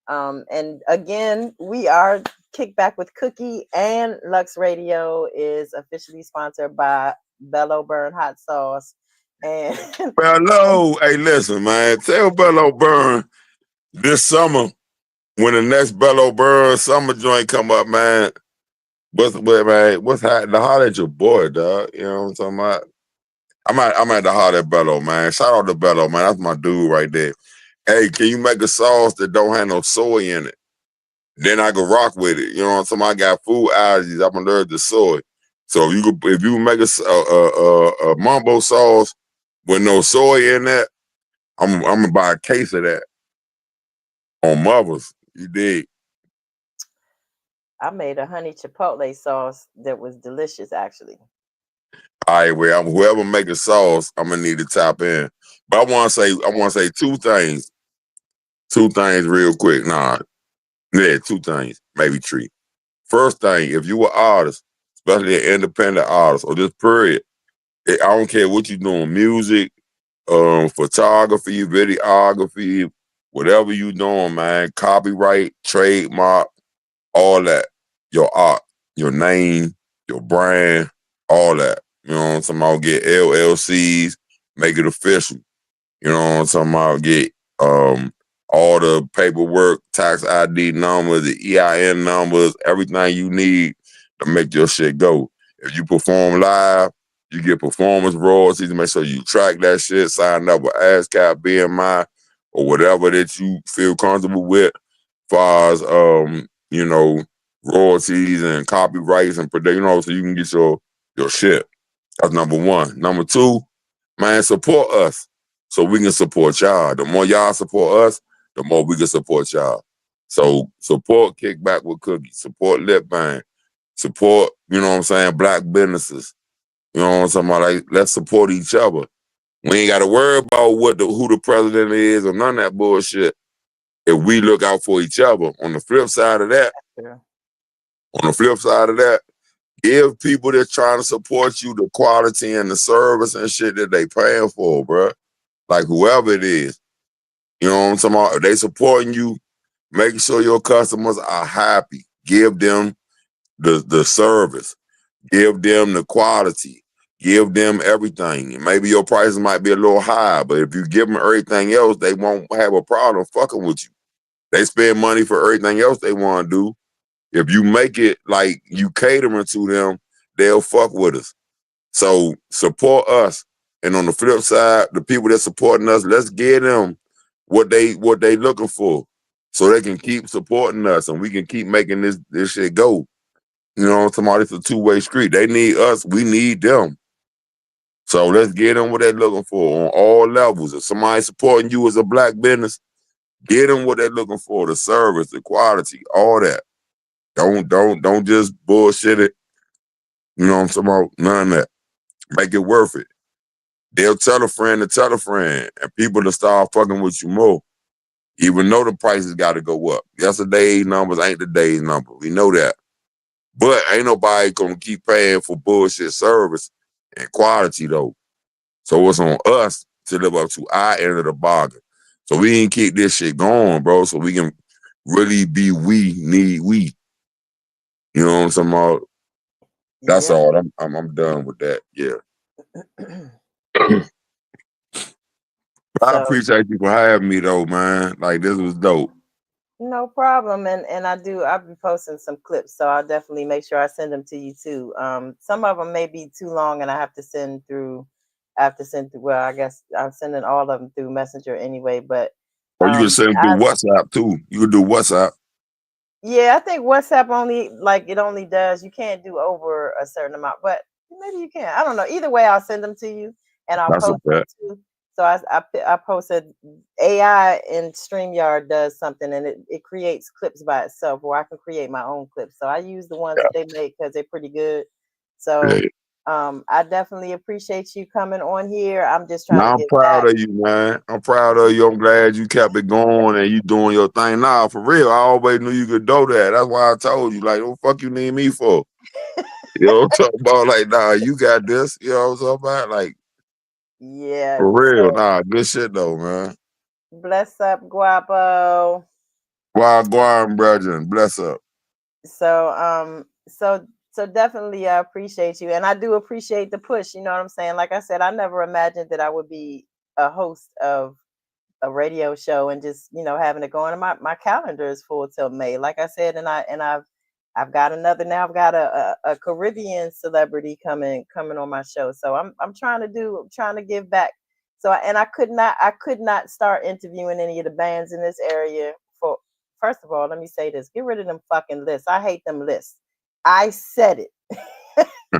And again, we are Kickback with Cookie, and Lux Radio is officially sponsored by Bello Burn Hot Sauce. And Bello, hey, listen, man. Tell Bello Burn this summer when the next Bello Burn summer joint come up, man. What's happening? To holler at your boy, dog. You know what I'm talking about? I'm at the holler at Bello, man. Shout out to Bello, man. That's my dude right there. Hey, can you make a sauce that don't have no soy in it? Then I can rock with it. You know what I'm saying? I got food allergies. I'm allergic to soy. So if you make a mambo sauce with no soy in that, I'm gonna buy a case of that on Mother's. You dig? I made a honey chipotle sauce that was delicious, actually. All right, well, whoever make a sauce, I'm gonna need to tap in. But I want to say two things real quick. Nah, yeah, two things, maybe three. First thing, if you an artist, especially an independent artist, or just period, I don't care what you're doing, music, photography, videography, whatever you doing, man, copyright, trademark, all that, your art, your name, your brand, all that. You know what I'm talking about? Get LLCs, make it official. You know what I'm talking about? Get all the paperwork, tax ID numbers, the EIN numbers, everything you need to make your shit go. If you perform live, you get performance royalties. Make sure you track that shit, sign up with ASCAP, BMI, or whatever that you feel comfortable with, far as royalties and copyrights and so you can get your shit. That's number one. Number two, man, support us so we can support y'all. The more y'all support us, the more we can support y'all. So support Kickback with Cookies, support Lip Bang, support, black businesses. You know what I'm talking about? Like, let's support each other. We ain't got to worry about who the president is or none of that bullshit if we look out for each other. On the flip side of that, Yeah. give people that's trying to support you the quality and the service and shit that they paying for, bruh. Like whoever it is. You know what I'm talking about? If they supporting you, making sure your customers are happy. Give them the service. Give them the quality. Give them everything. And maybe your prices might be a little high, but if you give them everything else, they won't have a problem fucking with you. They spend money for everything else they want to do. If you make it like you catering to them, they'll fuck with us. So support us. And on the flip side, the people that supporting us, let's give them what they looking for, so they can keep supporting us and we can keep making this shit go. You know what I'm talking about? It's a two-way street. They need us, we need them. So let's get them what they're looking for on all levels. If somebody's supporting you as a black business, get them what they're looking for, the service, the quality, all that. Don't just bullshit it. You know what I'm talking about? None of that. Make it worth it. They'll tell a friend to tell a friend, and people to start fucking with you more. Even though the prices got to go up. Yesterday's numbers ain't today's number. We know that. But ain't nobody gonna keep paying for bullshit service and quality though. So it's on us to live up to our end of the bargain. So we can keep this shit going, bro. So we can really be we. You know what I'm saying? About? That's Yep. all. I'm done with that. Yeah. I So appreciate you for having me though, man. Like this was dope. no problem, and I'll be posting some clips, so I'll definitely make sure I send them to you too. Some of them may be too long, and I have to send through. Well, I guess I'm sending all of them through Messenger anyway. But Or you can send them through I WhatsApp too. You can do WhatsApp. yeah, I think WhatsApp only it only does you can't do over a certain amount, but maybe you can. I don't know. Either way, I'll send them to you, and I'll That's a post them fact. too. So I posted AI in StreamYard does something, and it creates clips by itself, or I can create my own clips. So I use the ones that they make because they're pretty good. So Yeah. I definitely appreciate you coming on here. I'm just trying to Now I'm get proud back. of you, man. I'm proud of you. I'm glad you kept it going and you doing your thing. Nah, for real. I always knew you could do that. That's why I told you, like, what the fuck you need me for? You know what I'm talking about? Like, nah, you got this. You know what I'm talking about? Like, Yeah. for real. So Nah, good shit though, man. bless up, Guapo. Wild Guam, brethren. Bless up. So so definitely I appreciate you, and I do appreciate the push, you know what I'm saying? Like I said, I never imagined that I would be a host of a radio show and just, having it going. And my calendar is full till May, like I said, I've got another now. I've got a Caribbean celebrity coming on my show. So I'm trying to give back. So and I could not start interviewing any of the bands in this area for first of all, let me say this. Get rid of them fucking lists. I hate them lists. I said it.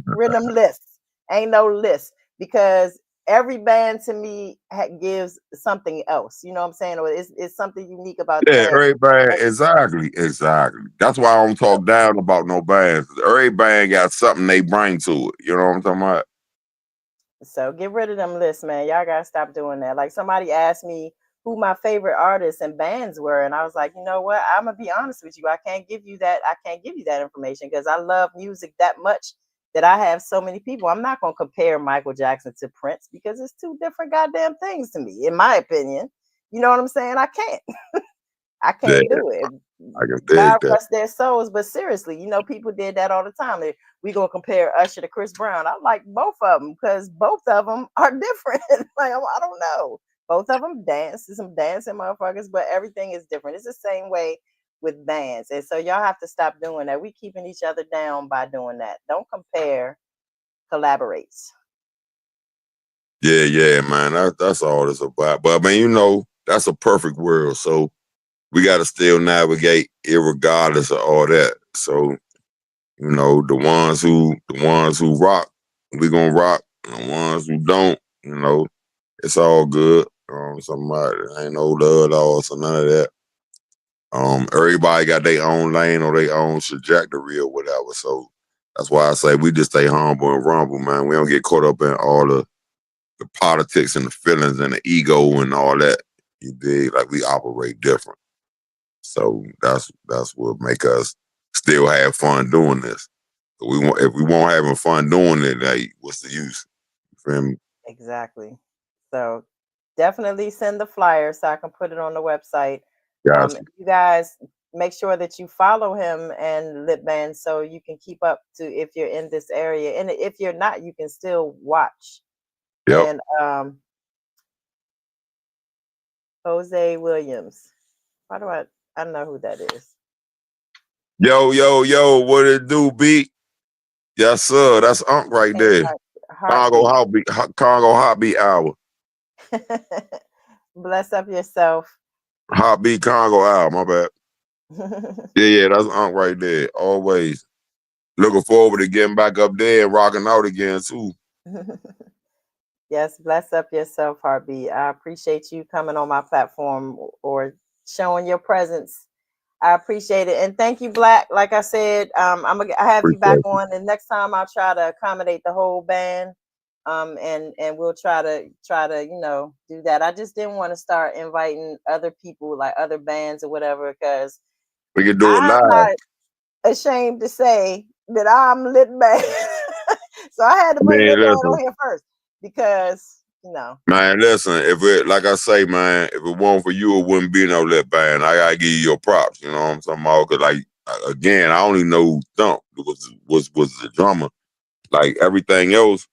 Rid of them lists. Ain't no list because every band to me gives something else. You know what I'm saying? Or it's something unique about Yeah, them. everybody, exactly. That's why I don't talk down about no bands. Everybody got something they bring to it. You know what I'm talking about? So get rid of them lists, man. Y'all gotta stop doing that. Like somebody asked me who my favorite artists and bands were, and I was like, you know what? I'm gonna be honest with you. I can't give you that. I can't give you that information because I love music that much that I have so many people. I'm not gonna compare Michael Jackson to Prince because it's two different goddamn things to me, in my opinion. You know what I'm saying? I can't. I Yeah, can't do it. I can God dig that. rest their souls, but seriously, people did that all the time. We gonna compare Usher to Chris Brown. I like both of them because both of them are different. Like I don't know. Both of them dance, some dancing motherfuckers, but everything is different. It's the same way with bands, and so y'all have to stop doing that. We keeping each other down by doing that. Don't compare, collaborates. Yeah, man. That's all it's about. But I mean, that's a perfect world. So we got to still navigate, irregardless of all that. So the ones who rock, we gonna rock. And the ones who don't, it's all good. Somebody ain't no love lost or none of that. Everybody got their own lane or their own trajectory or whatever. So that's why I say we just stay humble and rumble, man. We don't get caught up in all the politics and the feelings and the ego and all that. You dig? Like we operate different. So that's what make us still have fun doing this. If we won't having fun doing it, like what's the use? You feel me? Exactly. So definitely send the flyer so I can put it on the website. Got you. You guys make sure that you follow him and Lip Band so you can keep up to if you're in this area. And if you're not, you can still watch. Yep. And Jose Williams. Why do I don't know who that is. Yo, what it do, beat? Yes, sir. That's Unc right Okay, there. heartbeat. Congo Heartbeat Hour. Bless up yourself. Heartbeat Congo Hour, my bad. Yeah, that's Unc right there. Always. Looking forward to getting back up there and rocking out again, too. Yes, bless up yourself, Heartbeat. I appreciate you coming on my platform or showing your presence. I appreciate it, and thank you, Black. Like I said, I have you back Appreciate you. on, and next time I'll try to accommodate the whole band, and we'll try to do that. I just didn't want to start inviting other people, like other bands or whatever, because We can do it I'm live. not ashamed to say that I'm Lit Band. So I had to bring Man, Lit Band listen. on here first because Man, listen, like I say, man, if it weren't for you, it wouldn't be no Lip Band. I gotta give you your props, you know what I'm talking about? Cause like, again, I only know Thump was the drummer. Like everything else,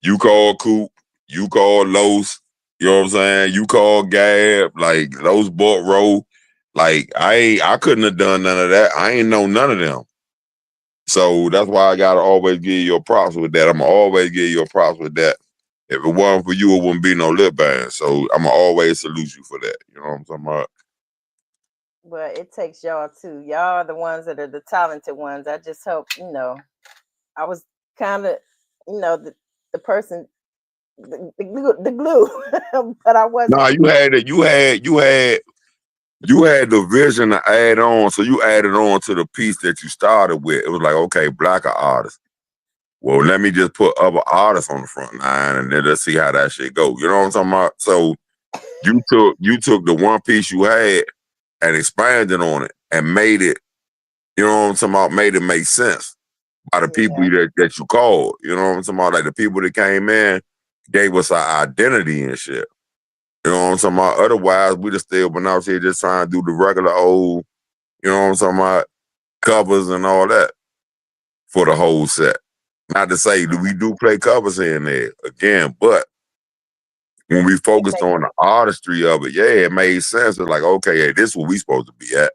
you call Coop, you call Los, you know what I'm saying? You call Gab, like Los bought Row. Like I couldn't have done none of that. I ain't know none of them. So that's why I gotta always give you your props with that. I'ma always give you your props with that. If it wasn't for you, it wouldn't be no Lip Band. So I'ma always salute you for that. You know what I'm talking about? but it takes y'all too. Y'all are the ones that are the talented ones. I just hope, I was kind of, the person, the glue, but I wasn't. Nah, you had the vision to add on, so you added on to the piece that you started with. It was like, okay, Black are artists. Well, let me just put other artists on the front line and then let's see how that shit go. You know what I'm talking about? So you took the one piece you had and expanded on it and made it, you know what I'm talking about, made it make sense by the people Yeah, that you called. You know what I'm talking about? Like the people that came in gave us our identity and shit. You know what I'm talking about? Otherwise, we'd have still been out here just trying to do the regular old, you know what I'm talking about, covers and all that for the whole set. Not to say that we do play covers here and there again, but when we it focused makes on the artistry of it, yeah, it made sense. It's like, okay, yeah, this is where we supposed to be at.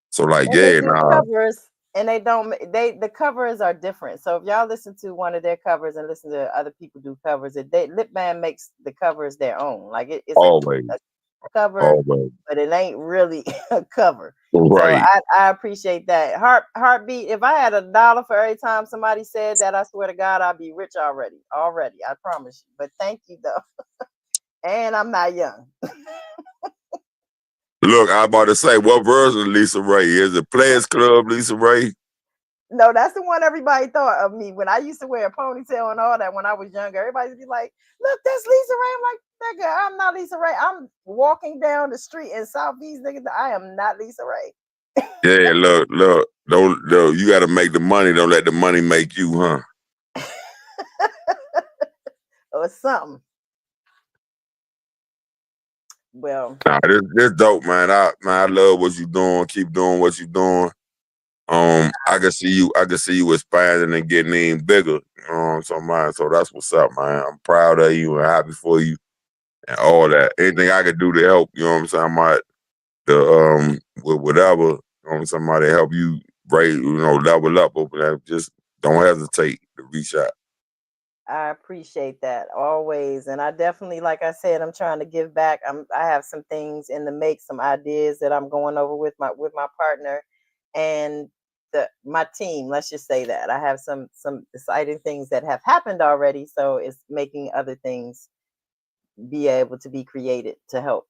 So like, and they yeah, do nah, covers, and the covers are different. So if y'all listen to one of their covers and listen to other people do covers, Lip Band makes the covers their own. Like it's always, a cover, always. but it ain't really a cover. So Right. I appreciate that. Heartbeat. If I had $1 for every time somebody said that, I swear to God, I'd be rich already. Already, I promise you. But thank you though, and I'm not young. Look, I about to say, what version of Lisa Ray? Is it Players Club Lisa Ray? No, that's the one everybody thought of me when I used to wear a ponytail and all that when I was younger. Everybody'd be like, "Look, that's Lisa Ray." I'm like, "Nigga, I'm not Lisa Ray. I'm walking down the street in Southeast, nigga. I am not Lisa Ray." Yeah, look, don't, you got to make the money. Don't let the money make you, huh? Or something. Well, Nah, this dope, man. I love what you doing. Keep doing what you doing. I can see you expanding and getting even bigger. You know what I'm talking about? So that's what's up, man. I'm proud of you and happy for you. and all that. Anything I could do to help, you know what I'm saying, with whatever, you know what I'm saying, somebody help you raise, level up over there. Just don't hesitate to reach out. I appreciate that always, and I definitely, like I said, I'm trying to give back. I have some things in the make, some ideas that I'm going over with my partner, and my team. Let's just say that I have some exciting things that have happened already, so it's making other things be able to be created to help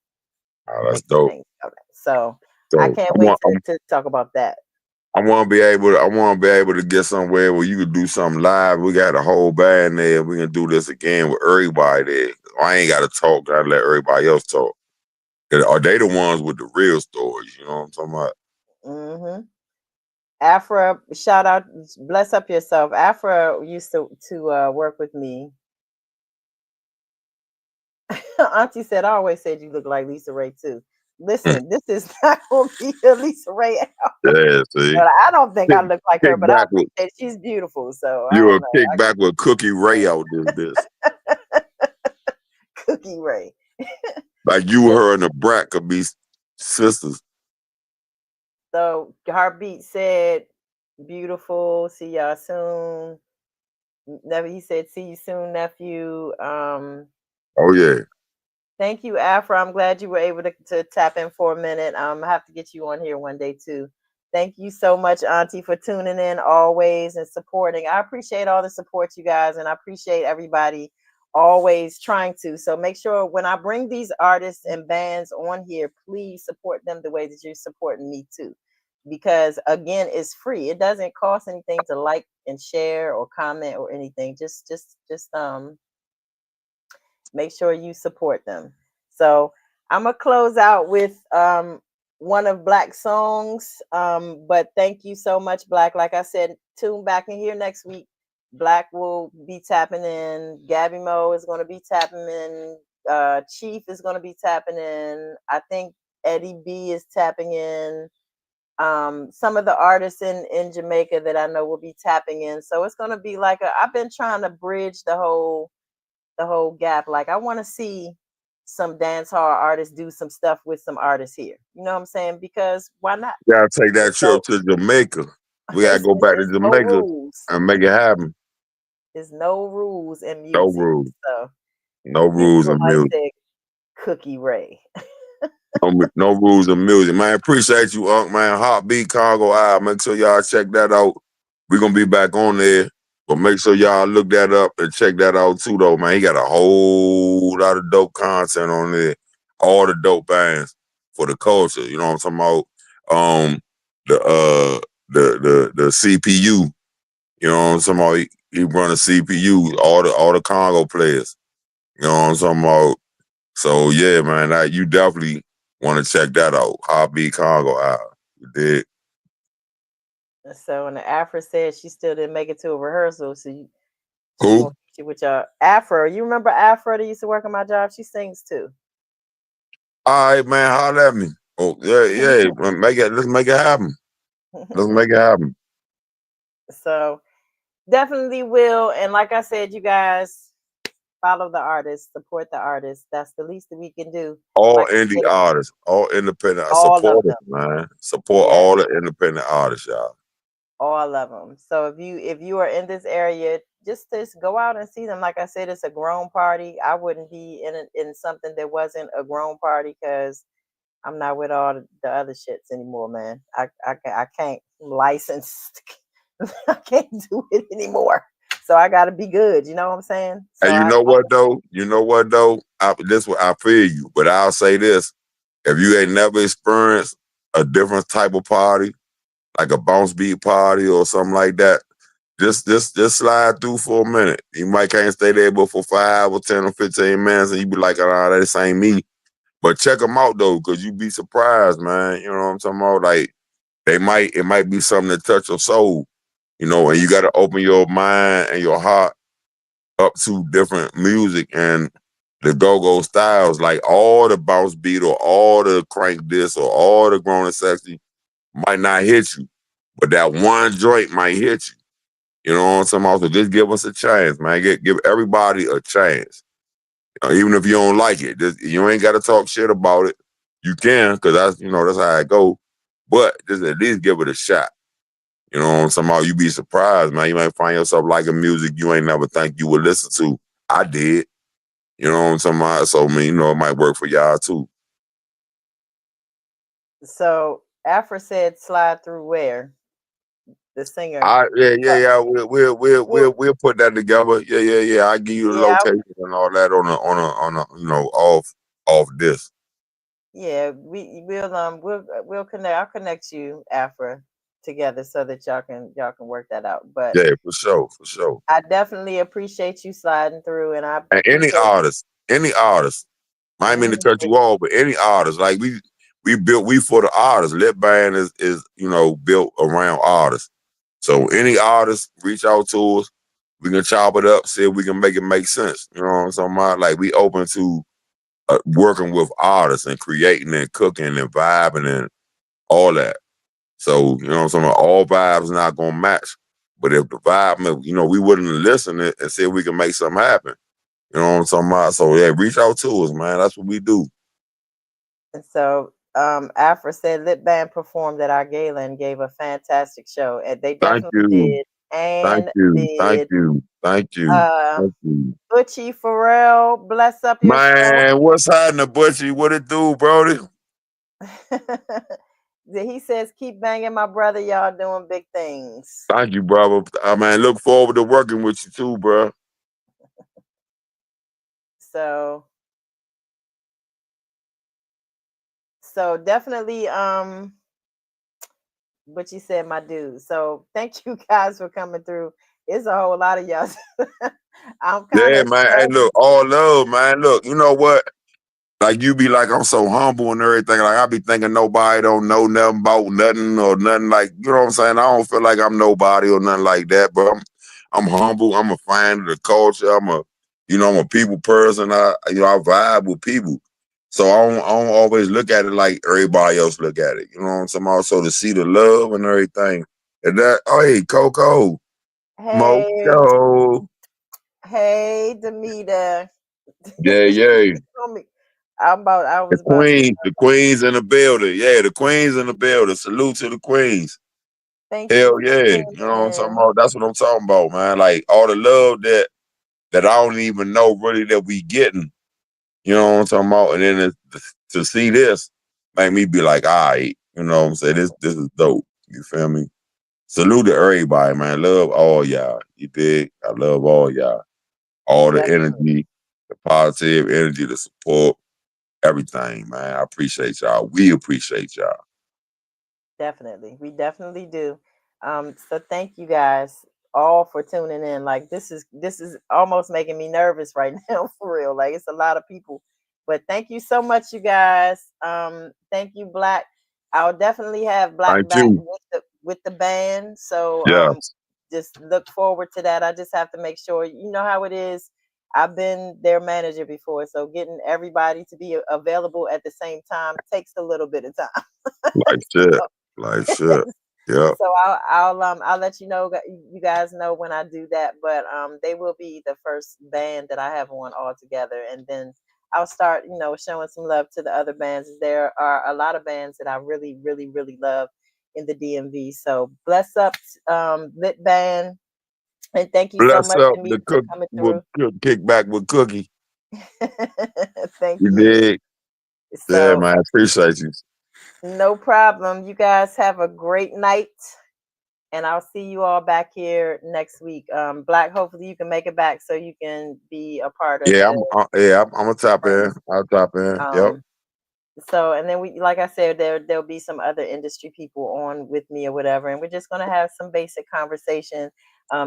Oh, that's make some dope. things happen. So I So can't wait to talk about that. I want to be able to. I want to be able to get somewhere where you could do something live. We got a whole band there. We can do this again with everybody there. I ain't got to talk. I let everybody else talk. Are they the ones with the real stories? You know what I'm talking about? Hmm. Afra, shout out, bless up yourself. Afra used to work with me. Auntie said, I always said you look like Lisa Ray too. Listen, this is not going to be a Lisa Ray album. Yeah. See, But I don't think I kick, look like her, kick but I back with appreciate she's beautiful. So I you. don't A kick know. back with Cookie Ray out this. Cookie Ray. Like you, her, and the brat could be sisters. So Heartbeat said, beautiful. See y'all soon. He said, see you soon, nephew. Oh yeah. Thank you, Afra. I'm glad you were able to tap in for a minute. I have to get you on here one day too. Thank you so much, Auntie, for tuning in always and supporting. I appreciate all the support, you guys, and I appreciate everybody always trying to. So make sure when I bring these artists and bands on here, please support them the way that you're supporting me too. Because again, it's free. It doesn't cost anything to like and share or comment or anything. Just make sure you support them. So I'm gonna close out with one of Black's songs. But thank you so much, Black. Like I said, tune back in here next week. Black will be tapping in. Gabby Mo is gonna be tapping in. Chief is gonna be tapping in. I think Eddie B is tapping in. Some of the artists in Jamaica that I know will be tapping in. So it's gonna be like I've been trying to bridge the whole gap. Like I want to see some dance hall artists do some stuff with some artists here. You know what I'm saying? Because why not? Gotta take that It's no trip to Jamaica. We gotta it's, go back to it's no Jamaica rules. and make it happen. There's no rules in No music. rules. So No rules beautiful, in like music. said, Cookie Ray. No rules of music, man. Appreciate you, Unc, man. Heartbeat Congo Eye. Make sure y'all check that out. We're gonna be back on there, but make sure y'all look that up and check that out too, though, man. He got a whole lot of dope content on there. All the dope bands for the culture. You know what I'm talking about? The the CPU. You know what I'm talking about? He run a CPU. All the Congo players. You know what I'm talking about? So yeah, man, you definitely want to check that out. Hobby Congo Isle. You did. So and the Afra said she still didn't make it to a rehearsal. So she Who? gonna feature with y'all. Afra, you remember Afra that used to work on my job? She sings too. All right, man, holler at me. Oh, yeah. Let's make it happen. Let's make it happen. So definitely will. And like I said, you guys follow the artist, support the artist. That's the least that we can do. All Like I indie said, artists, all independent all of supporters, them. man. Support Yes, all the independent artists, y'all. all of them. So if you are in this area, just go out and see them. Like I said, it's a grown party. I wouldn't be in something that wasn't a grown party because I'm not with all the other shits anymore, man. I can't license. I can't do it anymore. So I got to be good. You know what I'm saying? So And you I know what though? You know what though? This what I feel you, but I'll say this: if you ain't never experienced a different type of party, like a bounce beat party or something like that, just slide through for a minute. You might can't stay there but for 5 or 10 or 15 minutes, and you be like, "Ah, this ain't me." But check them out though, because you be surprised, man. You know what I'm talking about? Like it might be something that touch your soul, and you got to open your mind and your heart up to different music and the go-go styles, like all the bounce beat or all the crank this or all the grown and sexy might not hit you, but that one joint might hit you. You know what I'm talking about? So just give us a chance, man. Give everybody a chance. Even if you don't like it, you ain't got to talk shit about it. You can, cause that's how I go. But just at least give it a shot. Somehow you be surprised, man. You might find yourself liking music you ain't never think you would listen to. I did. Somehow. So I mean, it might work for y'all too. So Afra said slide through where? The singer. Yeah. Well, We'll put that together. Yeah. I give you the yeah, location and all that on a off this. yeah. We'll connect. I'll connect you, Afra, together so that y'all can work that out. But Yeah, for sure, for sure. I definitely appreciate you sliding through, and I And appreciate. any artist. I ain't mean to Mhm. cut you off, but any artist, like we for the artists. Lit Band is built around artists. So any artist reach out to us, we can chop it up, see if we can make it make sense. You know what I'm talking about? Like we open to working with artists and creating and cooking and vibing and all that. So you know what I'm saying? All vibes not gonna match, but if the vibe, we wouldn't listen it and see if we can make something happen. You know what I'm talking about? So yeah, reach out to us, man. That's what we do. And so Afra said Lit Band performed at our gala and gave a fantastic show. And they Thank definitely you. did. Thank And you. Thank did. you. Thank you. Uh Thank you. Butchie Farrell, bless up your soul. Man, what's happening, Butchie? What it do, Brody? He says, keep banging my brother, y'all doing big things. Thank you, brother. I mean, look forward to working with you too, bro. So definitely but you said my dude. So thank you guys for coming through. It's a whole lot of y'all. I'm kind Yeah, of man. Hey, look, all love, man. Look, you know what? Like you be like, I'm so humble and everything. Like I be thinking nobody don't know nothing about nothing or nothing like, you know what I'm saying? I don't feel like I'm nobody or nothing like that, but I'm humble. I'm a fan of the culture. I'm a people person. I vibe with people. So I don't always look at it like everybody else look at it. You know what I'm saying? Also to see the love and everything. And that, oh, hey, Coco, hey, Mojo. hey, Demeter. Yeah, yeah. Told me- I The was about to queens, the queens in the building. Yeah, the queens in the building. Salute to the queens. thank you Hell for yeah. You know what I'm talking tuning about? That's what I'm talking about, man. Like all the love that I don't even know really that we getting. You know what I'm talking about? And then to see this make me be like, all right, you know what I'm saying? This is dope. You feel me? Salute to everybody, man. Love all y'all. You dig? I love all y'all. All the in. energy, the positive energy, the support, everything, man. I appreciate y'all. We appreciate y'all. Definitely. We definitely do. So thank you guys all for tuning in. Like this is almost making me nervous right now for real. Like it's a lot of people. But thank you so much, you guys. Thank you, Black. I'll definitely have Black Thank back you. with the band. So Yes. just look forward to that. I just have to make sure you know how it is. I've been their manager before, so getting everybody to be available at the same time takes a little bit of time. Like shit. Like shit. Yep. So I'll let you guys know when I do that. But they will be the first band that I have on all together, and then I'll start showing some love to the other bands. There are a lot of bands that I really really really love in the DMV. So bless up, Lit Band, and thank you so Bless much, up the Demetra, for cook coming with through. kick back with Cookie. Thank You you. dig? Yeah, So man. Appreciate you. no problem. You guys have a great night. And I'll see you all back here next week. Black, hopefully you can make it back so you can be a part of Yeah, the I'm a top in. things. I'll top in. Yep. Um, so and then like I said, there'll be some other industry people on with me or whatever, and we're just gonna have some basic conversation.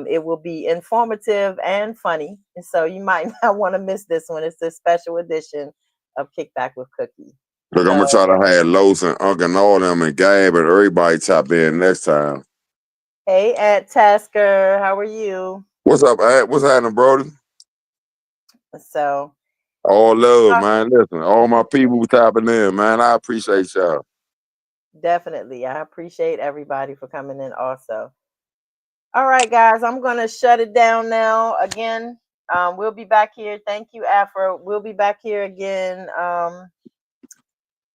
It will be informative and funny, and so you might not want to miss this one. It's a special edition of Kickback with Cookie. Look, I'm So gonna try to have Los and Unc and all them and Gabe and everybody top in next time. hey, at Tasker, how are you? What's up, Ad? What's happening, Brody? So. All love, man. Listen, all my people tapping in, man. I appreciate y'all. Definitely. I appreciate everybody for coming in also. All right, guys, I'm going to shut it down now. Again, We'll be back here. Thank you, Afro. We'll be back here again.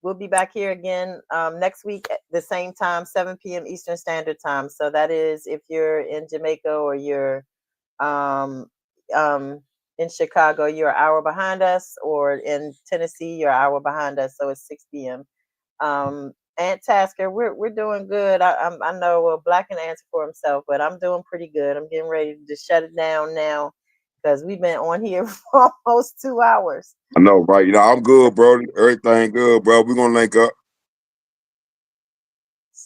We'll be back here again next week at the same time, 7 p.m. Eastern Standard Time. So that is if you're in Jamaica or you're um, um, in Chicago, you're an hour behind us, or in Tennessee, you're an hour behind us. So it's 6 p.m. Aunt Tasker, we're doing good. I know Black can answer for himself, but I'm doing pretty good. I'm getting ready to shut it down now because we've been on here for almost 2 hours. I know, right? You know, I'm good, bro. Everything good, bro. We're gonna link up.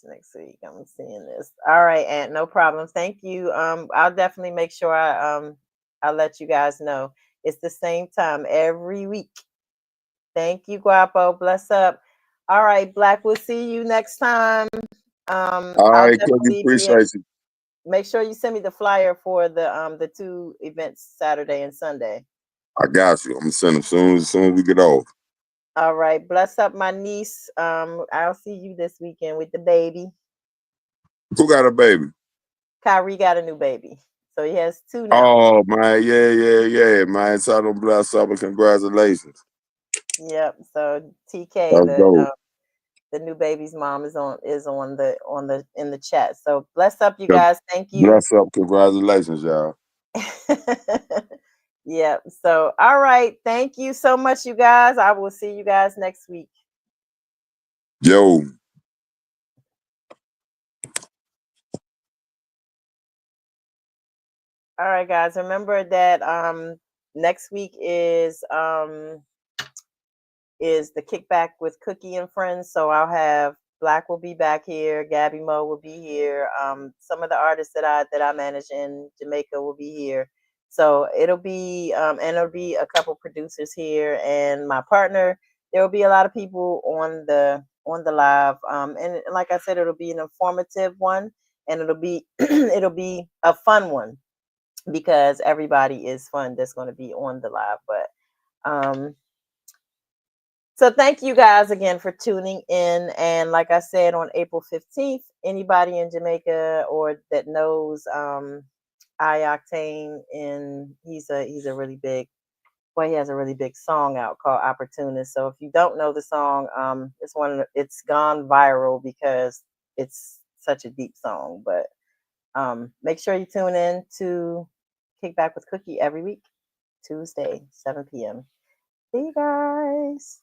Next week, I'm seeing this. All right, Aunt, no problem. Thank you. I'll definitely make sure I'll let you guys know. It's the same time every week. Thank you, Guapo. Bless up. All right, Black. We'll see you next time. All I'll right, Cookie, definitely be appreciate you. make sure you send me the flyer for the 2 events, Saturday and Sunday. I got you. I'm gonna send them soon as we get off. All right, bless up my niece. I'll see you this weekend with the baby. Who got a baby? Kyrie got a new baby, so he has two now. Oh man, yeah, man. Tell them bless up and congratulations. Yep. So TK, That's dope. the new baby's mom is on the in the chat. So bless up, you Con- guys. Thank you. Bless up, congratulations, y'all. Yep. So all right, thank you so much, you guys. I will see you guys next week. Yo. All right, guys. Remember that next week is the kickback with Cookie and Friends. So I'll have Black will be back here, Gabby Mo will be here. Some of the artists that I manage in Jamaica will be here. So it'll be and it'll be a couple producers here and my partner. There will be a lot of people on the live. And like I said, it'll be an informative one and it'll be it'll be a fun one because everybody is fun that's going to be on the live. But so thank you guys again for tuning in. And like I said, on April 15th, anybody in Jamaica or that knows iOctane, and he's a really big, well, he has a really big song out called Opportunist. So if you don't know the song, it's gone viral because it's such a deep song. But make sure you tune in to Kickback with Cookie every week, Tuesday, 7 p.m. See you guys.